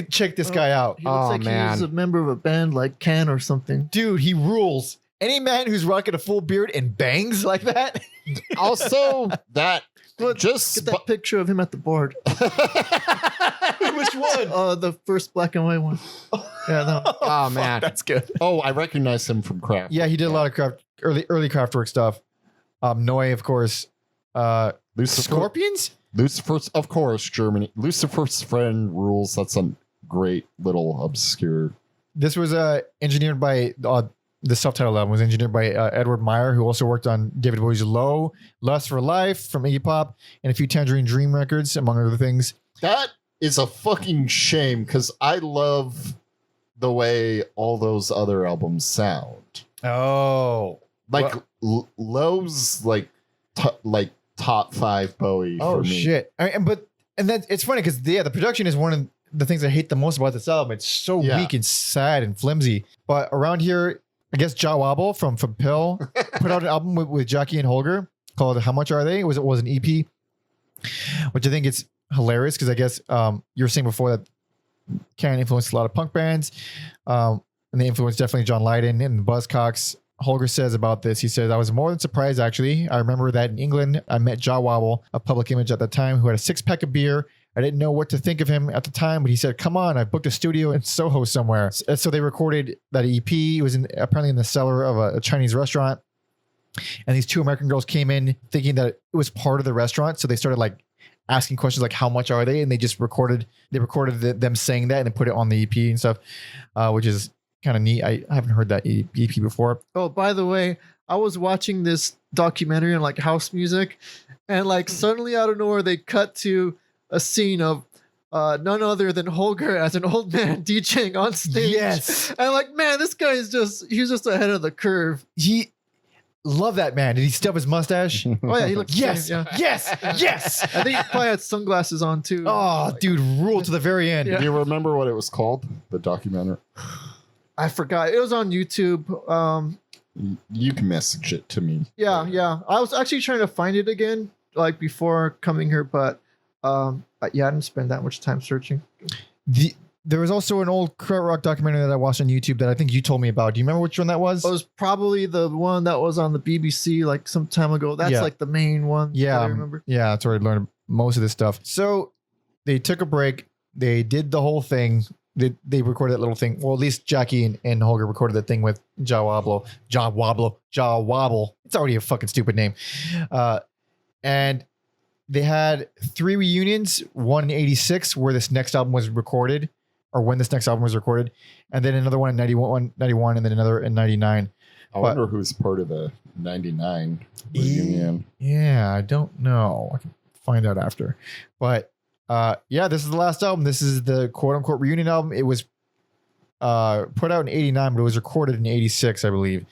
check this guy out. He looks like he's a member of a band like Can or something. Dude, he rules. Any man who's rocking a full beard and bangs like that. Also, that Get that picture of him at the board. Which one? The first black and white one. Yeah, no. Oh man, that's good. Oh, I recognize him from Craft. Yeah, he did a lot of early Kraftwerk stuff. Noy, of course. Scorpions? Lucifer's, of course, Germany. Lucifer's Friend rules. That's a great little obscure. This was engineered by the self-titled album was engineered by Edward Meyer, who also worked on David Bowie's Low, Lust for Life from Iggy Pop, and a few Tangerine Dream records, among other things. That is a fucking shame because I love the way all those other albums sound. Oh, like Low's like top 5 Bowie. Oh for me. shit! And then it's funny because the production is one of the things I hate the most about this album. It's so weak and sad and flimsy. But around here, I guess Jaw Wobble from Pill put out an album with Jackie and Holger called "How Much Are They?" It was an EP, which I think it's hilarious because I guess you were saying before that Can influenced a lot of punk bands, and they influenced definitely John Lydon and the Buzzcocks. Holger says about this, he says, I was more than surprised, actually. I remember that in England, I met Jaw Wobble, a Public Image at the time, who had a 6-pack of beer. I didn't know what to think of him at the time, but he said, come on, I booked a studio in Soho somewhere. So they recorded that EP. It was apparently in the cellar of a Chinese restaurant. And these 2 American girls came in thinking that it was part of the restaurant. So they started like asking questions like, how much are they? And they just recorded them saying that and then put it on the EP and stuff, which is kind of neat. I haven't heard that EP before. Oh, by the way, I was watching this documentary on like house music, and like suddenly out of nowhere they cut to a scene of none other than Holger as an old man DJing on stage. Yes. And like, man, this guy he's just ahead of the curve. Love that man. Did he stub his mustache? Oh yeah, he looked yes, yeah. yes. I think he probably had sunglasses on too. Oh, dude, ruled to the very end. Yeah. Do you remember what it was called? The documentary? I forgot. It was on YouTube. You can message it to me. Yeah. I was actually trying to find it again, like before coming here, but I didn't spend that much time searching. There was also an old krautrock documentary that I watched on YouTube that I think you told me about. Do you remember which one that was? It was probably the one that was on the BBC like some time ago. That's like the main one. Yeah, that I remember. Yeah, that's where I learned most of this stuff. So they took a break. They did the whole thing. They recorded that little thing. Well, at least Jackie and Holger recorded that thing with Jaw Wobble. It's already a fucking stupid name. And they had 3 reunions, one in 86 where this next album was recorded, or when this next album was recorded, and then another one in 91 and then another in 99. I wonder who's part of the 99 reunion. Yeah, I don't know. I can find out after. But this is the last album. This is the quote unquote reunion album. It was put out in 89, but it was recorded in 86, I believe.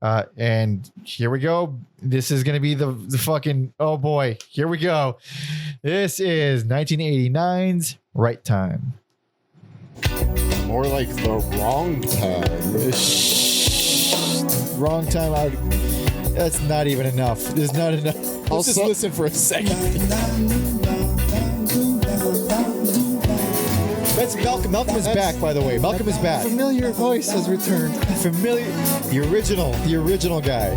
And here we go. This is going to be the fucking, oh boy, here we go. This is 1989's Rite Time. More like the wrong time. Wrong time. That's not even enough. There's not enough. Let's just listen for a second. That's Malcom. Malcom is back, by the way. Malcom is back. Familiar voice has returned. Familiar. The original guy.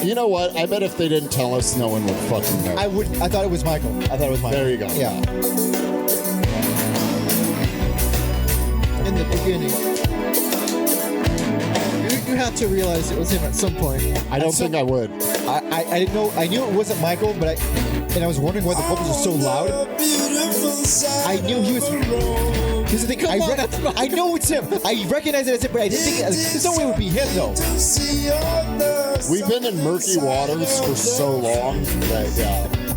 You know what? I bet if they didn't tell us, no one would fucking know. I thought it was Michael. There you go. Yeah. In the beginning. You had to realize it was him at some point. I don't think I would. I didn't know. I knew it wasn't Michael, but I was wondering why the vocals were so loud. I knew he was. Here's the thing. I know it's him. I recognize it as him, but I didn't think there's no way it would be him though. We've been in murky waters for so long that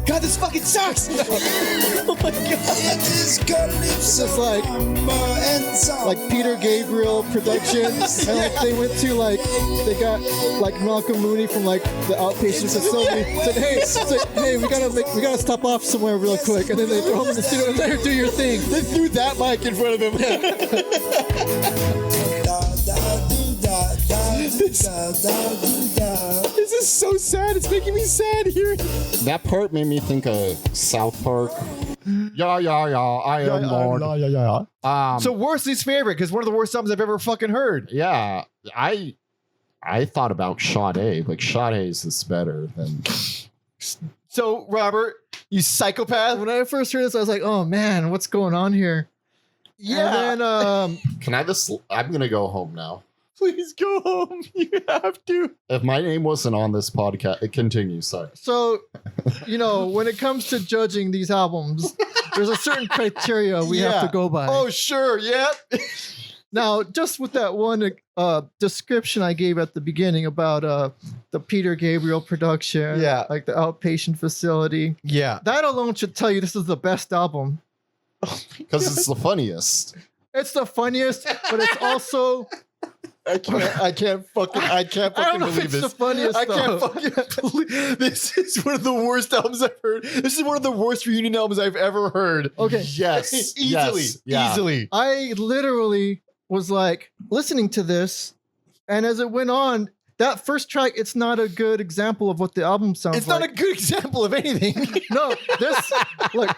God, this fucking sucks. Oh my god. It's just like Peter Gabriel Productions, and like they went to like they got like Malcom Mooney from like the outpatient facility. Said, hey, we gotta stop off somewhere real quick, and then they throw him in the studio and let her do your thing. They threw that mic in front of him. This is so sad. It's making me sad here. That part made me think of South Park. Yeah, I am Lord. So worst least favorite, because one of the worst albums I've ever fucking heard. Yeah, I thought about Sade, but Sade's is better than. So Robert, you psychopath. When I first heard this, I was like, "Oh man, what's going on here?" Yeah. And then, Can I just? I'm gonna go home now. Please go home. You have to. If my name wasn't on this podcast, it continues. Sorry. so, when it comes to judging these albums, there's a certain criteria we have to go by. Oh, sure. Yeah. Now, just with that one description I gave at the beginning about the Peter Gabriel production, like the outpatient facility, Yeah. that alone should tell you this is the best album. Because it's the funniest. It's the funniest, but it's also... I can't fucking I don't know if believe it's this. the funniest, I can't though. fucking believe this is one of the worst albums I've heard. This is one of the worst reunion albums I've ever heard. Okay. Yes. Easily. Yes, yeah. Easily. I literally was like listening to this, and as it went on, that first track, it's not a good example of what the album sounds It's like. not a good example of anything. No, look,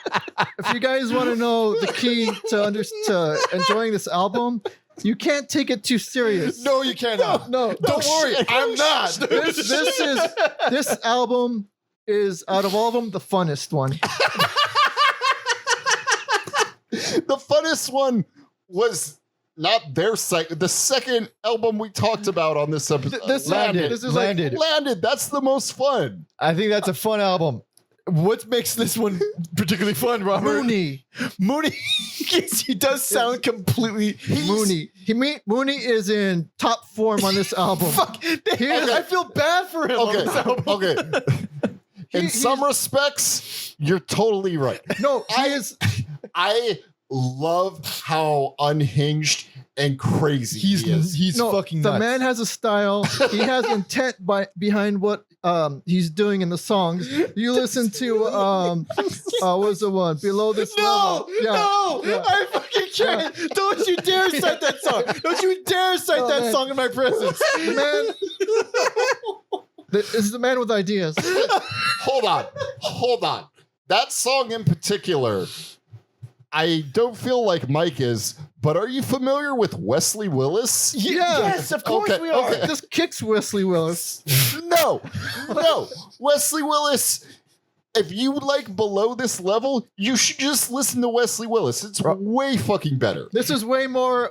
if you guys want to know the key to enjoying this album, you can't take it too serious. No, you cannot. No. Don't worry. I'm not. This album is, out of all of them, the funnest one. The funnest one was not their second. The second album we talked about on this episode. This Landed. This is Landed. Landed. That's the most fun. I think that's a fun album. What makes this one particularly fun, Robert? Mooney. Yes, he does sound completely Mooney. Mooney is in top form on this album. Fuck. I feel bad for him on this album. Okay. In some respects, you're totally right. No, he is. I love how unhinged and crazy he is. He's No, fucking the nuts. man has a style. He has intent behind what he's doing in the songs. You listen to what was the one below this level? I fucking can't. Don't you dare cite that song. Don't you dare cite that man. song in my presence. Man, this is the man with ideas. Hold on. That song in particular, I don't feel like Mike is, but are you familiar with Wesley Willis? Yeah. Yes, of course Okay, we are. okay. This kicks Wesley Willis. No. Wesley Willis, if you like below this level, you should just listen to Wesley Willis. It's way fucking better. This is way more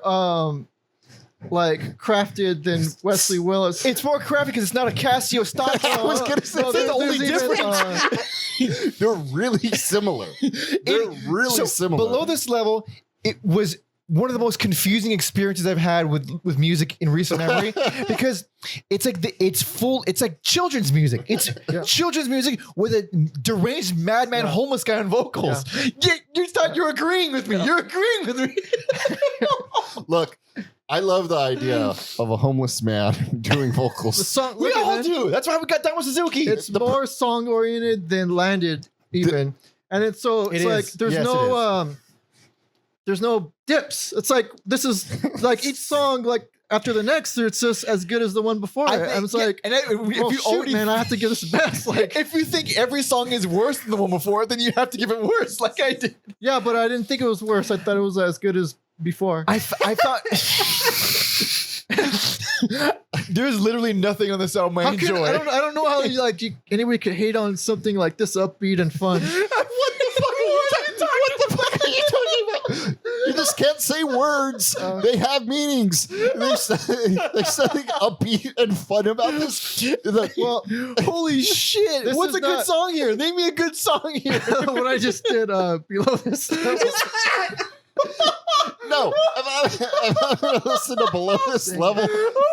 like crafted than Wesley Willis. It's more crafty because it's not a Casio stock. I was gonna say, No, that's the there's only even, difference. They're really similar. They're really similar. Below this level, it was one of the most confusing experiences I've had with music in recent memory because it's like it's like children's music. It's children's music with a deranged madman homeless guy on vocals. You thought you were agreeing with me. You're agreeing with me. Look, I love the idea of a homeless man doing the vocals. song, We look at all that. do. That's why we got Damo Suzuki. It's more song oriented than Landed even, and it's so it's It like is. there's Yes, there's no dips. It's like this is like each song like after the next, it's just as good as the one before. I was like, if well, you shoot, already man, I have to give this the best. Like, if you think every song is worse than the one before, then you have to give it worse, like I did. yeah, but I didn't think it was worse. I thought it was as good as before. I thought there's literally nothing on this album I enjoy. I don't know how anybody could hate on something like this upbeat and fun. What the fuck are you talking about? You just can't say words. They have meanings. There's something upbeat and fun about this. Well, Holy shit! This What's is a good not- song here? Name me a good song here. what I just did below this. no. If I'm gonna listen to Below This Level,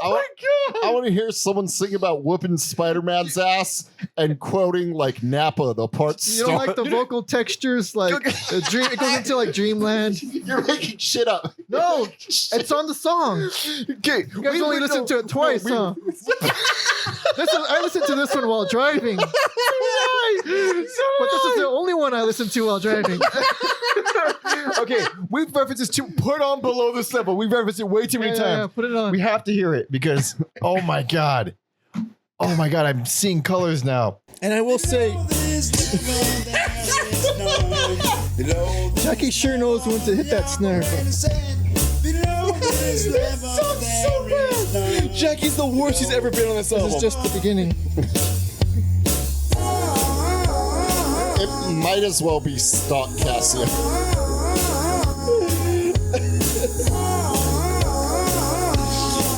I want to hear someone sing about whooping Spider-Man's ass and quoting like Nappa, the part You don't like the vocal textures, like it goes into like dreamland. You're making shit up. No, it's on the song. Okay, You guys only listened to it twice, huh? I listened to this one while driving. But this is the only one I listened to while driving. Okay, we've referenced this to put on Below This Level. We've referenced it way too many Yeah, times. put it on. We have to hear it because, oh my God. Oh my God, I'm seeing colors now. And I will say, Jackie sure knows when to hit that snare. Jackie's the worst he's ever been on this album. This is just the beginning. It might as well be stock Cassia.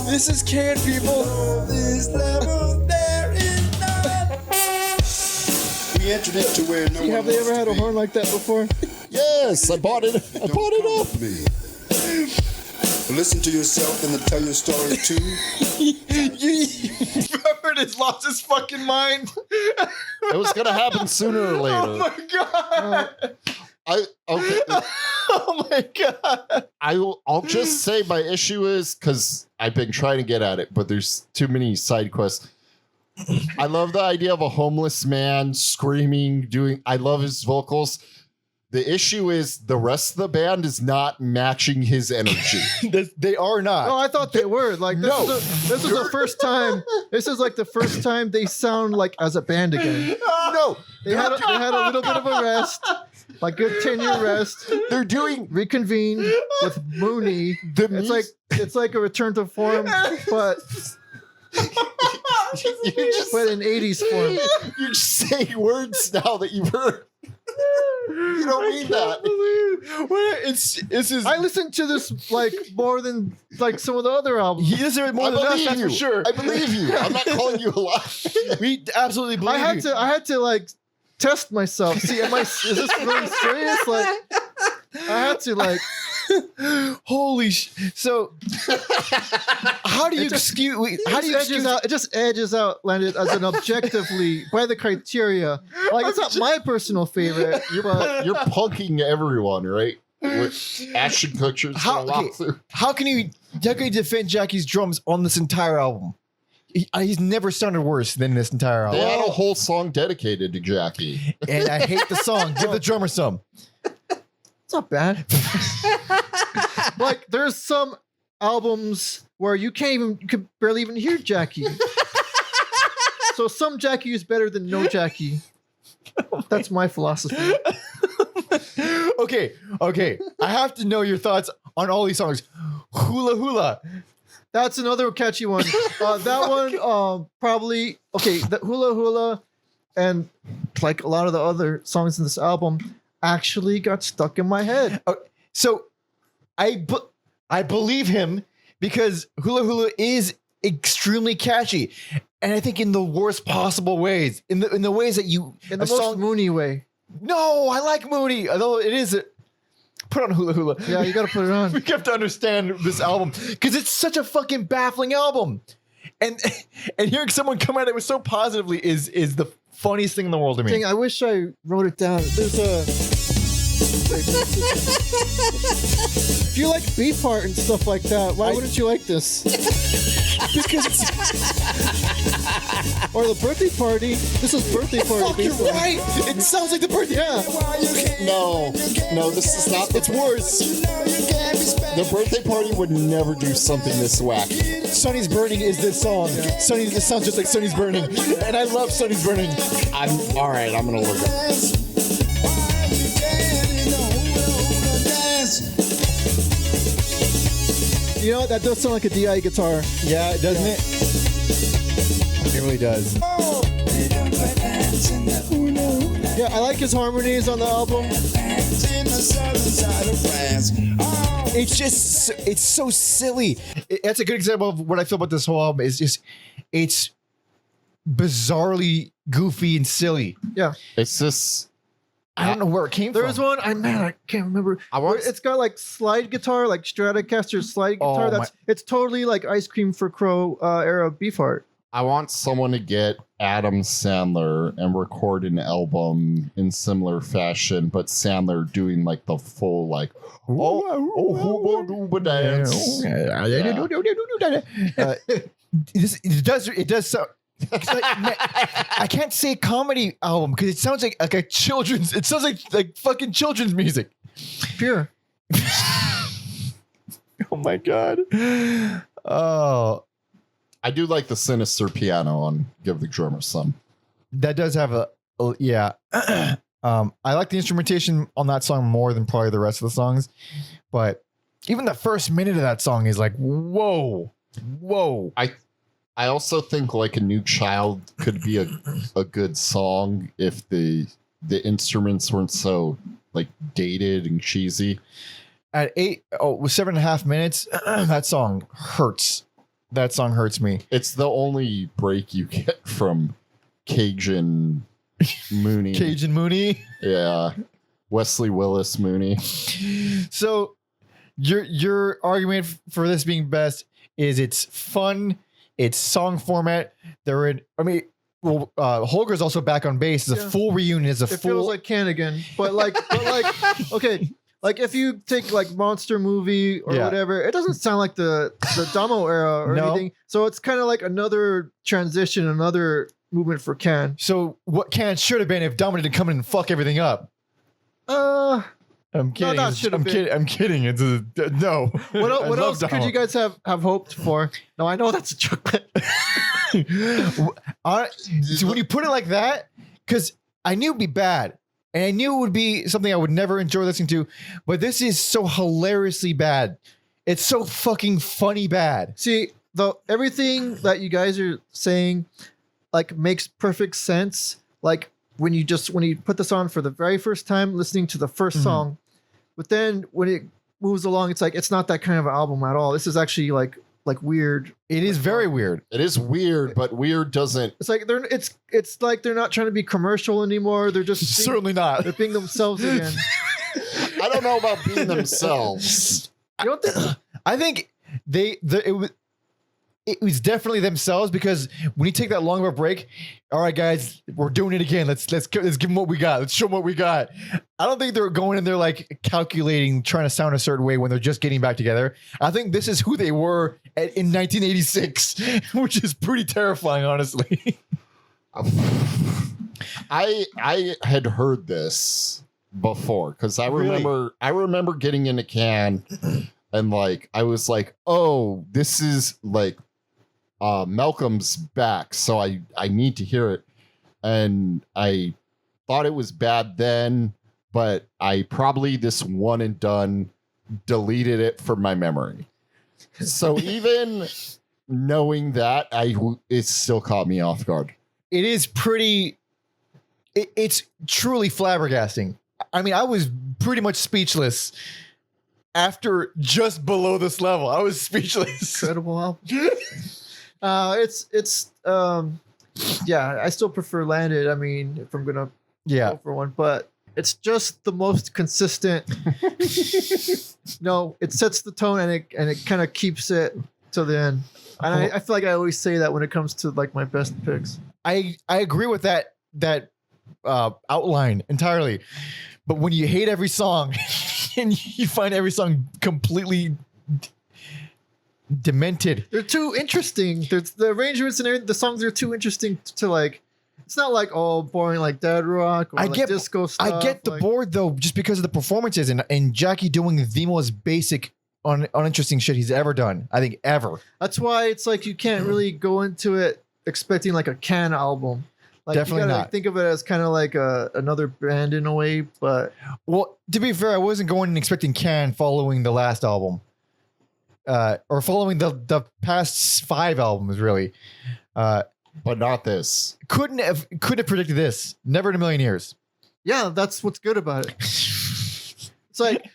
This is Can, people. We entered into where no Have they ever had a horn like that before? Yes, I bought it. I bought it up. Me. Listen to yourself and tell your story too. Robert has lost his fucking mind. It was gonna happen sooner or later. Oh my God. Oh my God. I'll just say my issue is because I've been trying to get at it, but there's too many side quests. I love the idea of a homeless man screaming, I love his vocals. The issue is the rest of the band is not matching his energy. They are not. Oh, I thought they were. Like this is the first time. This is like the first time they sound like as a band again. No, They had a little bit of a rest, like good 10-year rest. they're doing Reconvened with Mooney. It's like a return to form, but in 80s form. you're just saying words now that you've heard. You don't mean that. It's I listened to this like more than like some of the other albums. He listened to it more I than us, believe that's you. for sure. I believe you. I'm not calling you a lie. We absolutely believe you. I had to like test myself. See, is this really serious? Like, I had to like. Holy So, how do you excuse? How do you excuse? It just edges out Landed as an objectively by the criteria. Like, it's not my personal favorite, but You're punking everyone, right? With Ashton Kutcher's How can you defend Jackie's drums on this entire album? He's never sounded worse than this entire They album. had a whole song dedicated to Jackie. And I hate the song. Give the drummer some. it's not bad. Like, there's some albums where you could barely even hear Jackie. So some Jackie is better than no Jackie. That's my philosophy. Okay. I have to know your thoughts on all these songs. Hula Hula. That's another catchy one. That one, probably okay. The Hula Hula, and like a lot of the other songs in this album, actually got stuck in my head. So I believe him because Hula Hula is extremely catchy, and I think in the worst possible ways, in the ways that you In the most Mooney way. No, I like Mooney, although it is put on Hula Hula. Yeah, you got to put it on. We have to understand this album because it's such a fucking baffling album, and hearing someone come at it with so positively is the funniest thing in the world to me. Dang, I wish I wrote it down. There's a. If you like beat part and stuff like that, why wouldn't you like this? Because it's Or the birthday party. This is birthday party. fuck, you're basically. right. It sounds like the birthday. Yeah. No, this is not. It's worse. The birthday party would never do something this wacky. Sonny's Burning is this song. Sonny, this sounds just like Sonny's Burning. And I love Sonny's Burning. All right, I'm gonna look at it. You know what? That does sound like a DI guitar. Yeah, doesn't it? It really does. Yeah, I like his harmonies on the album. It's just, it's so silly. That's a good example of what I feel about this whole album. Is just, it's bizarrely goofy and silly. Yeah. It's this. I don't know where it came There was from. one. I can't remember. It's got like slide guitar, like Stratocaster slide guitar. Oh, It's totally like Ice Cream for Crow era Beefheart. I want someone to get Adam Sandler and record an album in similar fashion, but Sandler doing like the full like hooba dooba dance. It does so. I can't say comedy album because it sounds like a children's. It sounds like fucking children's music. Pure. Oh my god. Oh, I do like the sinister piano on Give the Drummer Some. that does have a yeah. I like the instrumentation on that song more than probably the rest of the songs, but even the first minute of that song is like whoa. I also think like a new child could be a good song if the instruments weren't so like dated and cheesy. At 7.5 minutes, that song hurts. That song hurts me. It's the only break you get from Cajun Mooney. Cajun Mooney. Yeah. Wesley Willis Mooney. So your argument for this being best is it's fun, it's song format. They're in. I mean, well, Holger's also back on bass. It's a full reunion. It's a It full. feels like Can again, but like, okay. Like if you take like Monster Movie or Yeah. whatever, it doesn't sound like the Damo era or No. anything. So it's kind of like another transition, another movement for Can. So what Can should have been if Damo didn't come in and fuck everything up. I'm kidding. that should have I'm been. kidding. I'm kidding. It's a no. What, I what love else could Damo. you guys have hoped for? No, I know that's a chocolate. So when you put it like that, because I knew it'd be bad, and I knew it would be something I would never enjoy listening to, but this is so hilariously bad. It's so fucking funny bad. See, everything that you guys are saying, like, makes perfect sense. Like when you put this on for the very first time, listening to the 1st song, but then when it moves along, it's like it's not that kind of album at all. This is actually like weird. It is very weird. It is weird, but weird doesn't. It's like it's like they're not trying to be commercial anymore. They're just Certainly not. they're being themselves again. I don't know about being themselves. You don't think? I think it was definitely themselves, because when you take that long of a break, all right, guys, we're doing it again. Let's give them what we got. Let's show them what we got. I don't think they're going in there like calculating, trying to sound a certain way when they're just getting back together. I think this is who they were in 1986, which is pretty terrifying, honestly. I had heard this before because I remember getting into Can and like I was like, oh, this is like Malcolm's back, so I need to hear it. And I thought it was bad then, but I probably this one and done deleted it from my memory. So even knowing that, it still caught me off guard. It is pretty. It's truly flabbergasting. I mean, I was pretty much speechless after just below this level. I was speechless. Incredible album. Yeah, I still prefer Landed. I mean, if I'm gonna go for one, but it's just the most consistent. No, it sets the tone and it kind of keeps it to the end. And I feel like I always say that when it comes to like my best picks. I agree with that outline entirely, but when you hate every song and you find every song completely demented, They're too interesting. The arrangements and everything, the songs are too interesting to like. It's not like all boring like dad rock or like disco stuff. I get the board though, just because of the performances and Jackie doing the most basic, uninteresting shit he's ever done. I think ever. That's why it's like you can't really go into it expecting like a Can album. Like, Definitely you gotta not. think of it as kind of like another band in a way, but Well, to be fair, I wasn't going and expecting Can following the last album, or following the past 5 albums, really. But not this. Couldn't have predicted this. Never in a million years. yeah, that's what's good about it. It's like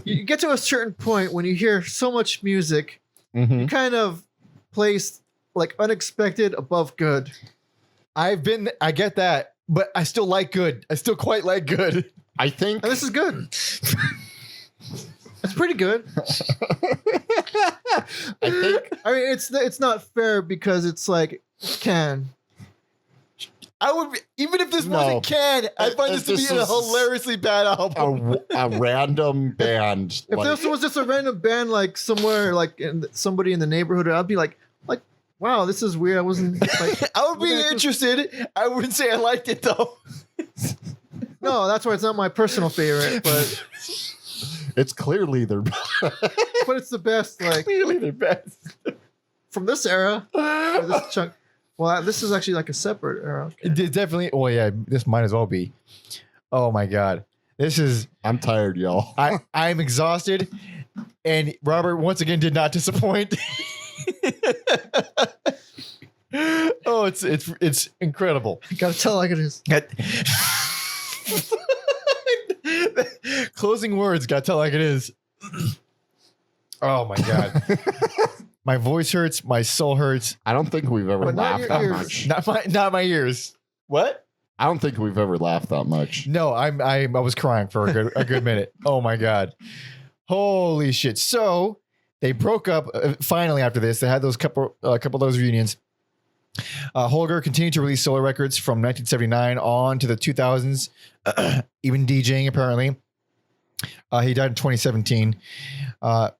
you get to a certain point when you hear so much music, you kind of place like unexpected above good. I get that. but I still like good. I still quite like good. I think And this is good. It's pretty good. I think I mean, it's not fair because it's like Can. I would, even if this No. wasn't Can, I find this to be This a was hilariously bad album. a random band. If this was just a random band like somewhere like somebody in the neighborhood, I'd be like, wow, this is weird. I wasn't like. I would be Okay, interested. I wouldn't say I liked it though. No, that's why it's not my personal favorite, but it's clearly their it's the best. Like Clearly their best. from this era, or this chunk. Well, this is actually like a separate era. Okay. It did definitely. Oh yeah, this might as well be. Oh my god, this is. I'm tired, y'all. I'm exhausted, and Robert once again did not disappoint. Oh, it's incredible. You gotta tell like it is. Closing words, gotta tell like it is. Oh my god. My voice hurts, my soul hurts. I don't think we've ever But not laughed your that ears. much. Not my ears. What? I don't think we've ever laughed that much. No, I was crying for a good minute. Oh my god. Holy shit. So they broke up finally after this. They had those couple of those reunions. Holger continued to release solo records from 1979 on to the 2000s, even DJing apparently. He died in 2017.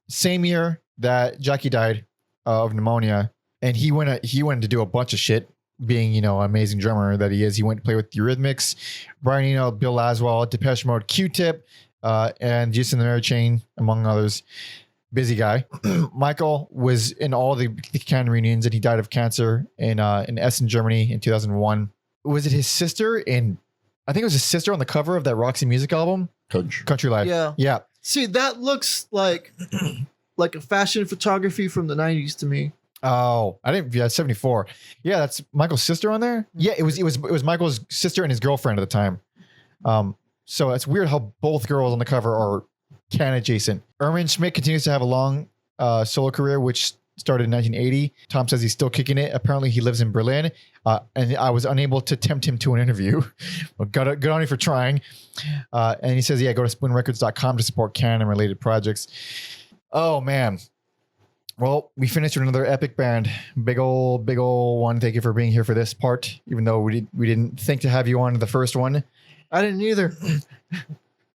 Same year that Jackie died of pneumonia, and he went to do a bunch of shit. Being, an amazing drummer that he is, he went to play with Eurythmics, Brian Eno, Bill Laswell, Depeche Mode, Q-Tip, and Jason the Mary Chain, among others. Busy guy. Michael was in all the Can reunions, and he died of cancer in Essen, Germany in 2001. Was it his sister I think it was his sister on the cover of that Roxy Music album? Country Life. Yeah. Yeah. See, that looks like like a fashion photography from the 90s to me. Oh, I didn't. Yeah, 74. Yeah, that's Michael's sister on there. Yeah, it was Michael's sister and his girlfriend at the time. So it's weird how both girls on the cover are Can adjacent. Erwin Schmidt continues to have a long solo career, which started in 1980. Tom says he's still kicking it. Apparently, he lives in Berlin, and I was unable to tempt him to an interview. Well, good on you for trying. And he says, yeah, go to spoonrecords.com to support Can and related projects. Oh man. Well, we finished with another epic band. Big ol' one. Thank you for being here for this part, even though we didn't think to have you on the first one. I didn't either.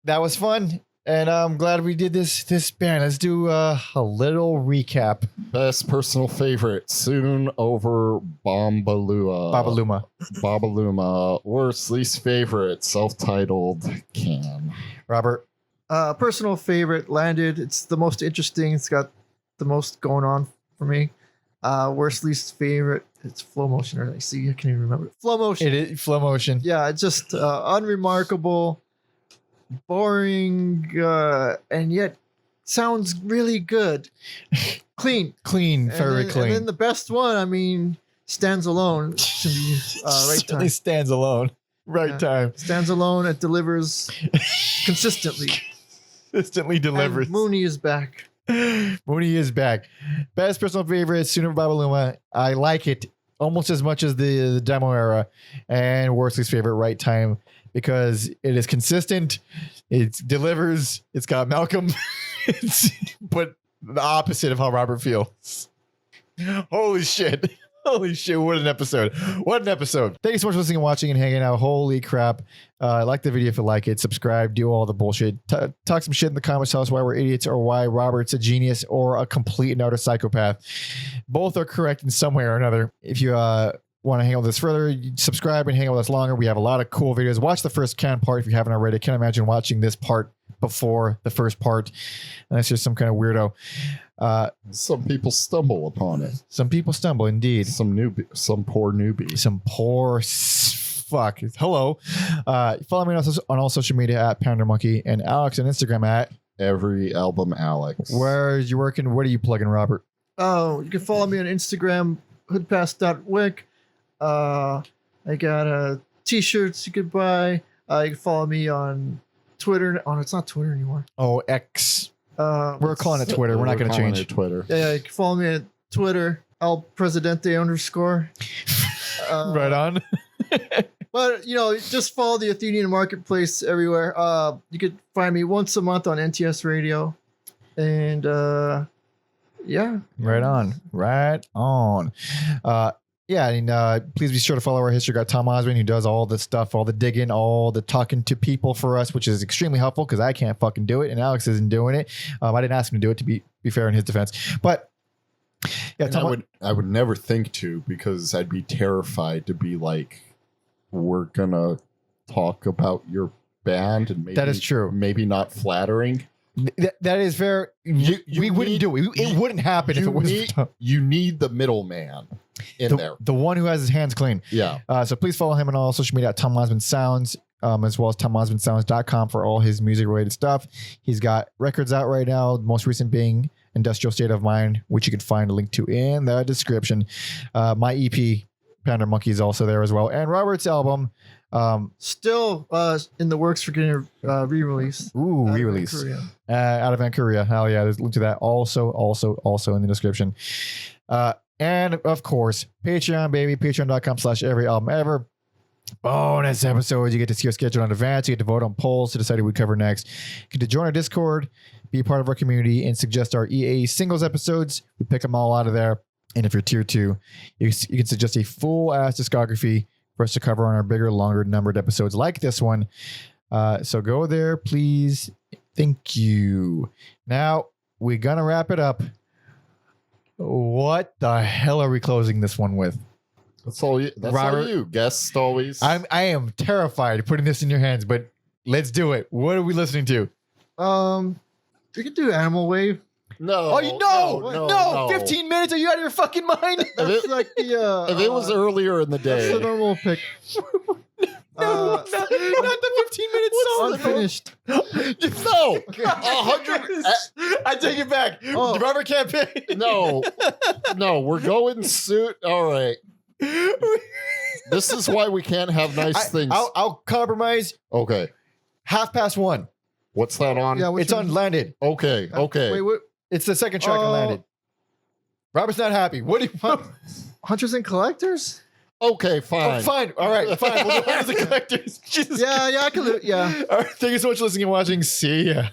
That was fun, and I'm glad we did this band. Let's do a little recap. Best personal favorite, Soon over Babaluma. Babaluma. Worst, least favorite, self-titled Can. Robert. Personal favorite, Landed. It's the most interesting. It's got the most going on for me. Worst, least favorite, it's Flow Motion. Or I see, I can't even remember. Flow Motion. It is Flow Motion. Yeah, it's just unremarkable, boring, and yet sounds really good. Clean. Very clean. And then the best one, I mean, Stands Alone. To be, Right Time. It stands alone. Right Yeah. time. Stands Alone. It delivers consistently. Consistently delivers. And Mooney is back. Mooney is back. Best personal favorite, Sooner Babaluma. I like it almost as much as the demo era. And worst least favorite, Right Time, because it is consistent. It delivers. It's got Malcom. But the opposite of how Robert feels. Holy shit. Holy shit, what an episode. What an episode. Thank you so much for listening and watching and hanging out. Holy crap. Like the video if you like it. Subscribe. Do all the bullshit. Talk some shit in the comments. Tell us why we're idiots or why Robert's a genius or a complete and utter psychopath. Both are correct in some way or another. If you want to hang out with us further, subscribe and hang out with us longer. We have a lot of cool videos. Watch the first Can part if you haven't already. I can't imagine watching this part before the first part. Unless you're some kind of weirdo. Some people stumble upon it. Some people stumble, indeed. Some poor newbie. Some poor fuck. Hello. Follow me on all social media at Pounder Monkey and Alex on Instagram at Every album, Alex. Where are you working? What are you plugging, Robert? Oh, you can follow me on Instagram, hoodpass.wick. I got t-shirts you could buy. You can follow me on Twitter. Oh, it's not Twitter anymore. Oh, X. We're calling it So Twitter. We're not going to calling change. it Twitter. Yeah, you can follow me at Twitter, El Presidente _. Right on. But just follow the Athenian Marketplace everywhere. You could find me once a month on NTS Radio, and yeah, Right on. Yeah, and please be sure to follow our history guy Tom Osman, who does all the stuff, all the digging, all the talking to people for us, which is extremely helpful because I can't fucking do it, and Alex isn't doing it. I didn't ask him to do it, to be fair in his defense, but yeah, And I would never think to, because I'd be terrified to be like, we're gonna talk about your band, and maybe that is true. Maybe not flattering. That is fair. We wouldn't do it. It wouldn't happen if it was. You need the middleman in there. The one who has his hands clean. Yeah. So please follow him on all social media at Tom Osman Sounds, as well as TomOsmanSounds.com for all his music related stuff. He's got records out right now, the most recent being Industrial State of Mind, which you can find a link to in the description. My EP, Pounder Monkey, is also there as well. And Robert's album, still in the works for getting re-released. Ooh, re-release. Out of Vancouver. Hell yeah. There's a link to that also in the description. And of course, Patreon, baby. Patreon.com/every album ever. Bonus episodes. You get to see our schedule in advance. You get to vote on polls to decide who we cover next. You get to join our Discord, be a part of our community, and suggest our EA singles episodes. We pick them all out of there. And if you're tier 2, you can suggest a full ass discography for us to cover on our bigger, longer numbered episodes like this one. So go there, please. Thank you. Now we're gonna wrap it up. What the hell are we closing this one with? That's all you. That's Robert, all you. Guest always. I am terrified putting this in your hands, but let's do it. What are we listening to? We could do Animal Wave. No. Oh, you no. 15 minutes? Are you out of your fucking mind? That's like the if it was earlier in the that's the day, normal pick. No, not the 15-minute song. Unfinished. no, 100. I take it back. Oh. Robert can't pay. No, we're going suit. All right. This is why we can't have nice things. I'll compromise. Okay. 1:30. What's that on? Yeah, It's on Landed. Okay. Wait, what? It's the second track on Landed. Robert's not happy. What do you? Hunters and Collectors? Okay, fine. Oh, fine. All right. Fine. We'll do Hunters and Collectors. Jesus. Yeah, I can. Yeah. All right. Thank you so much for listening and watching. See ya.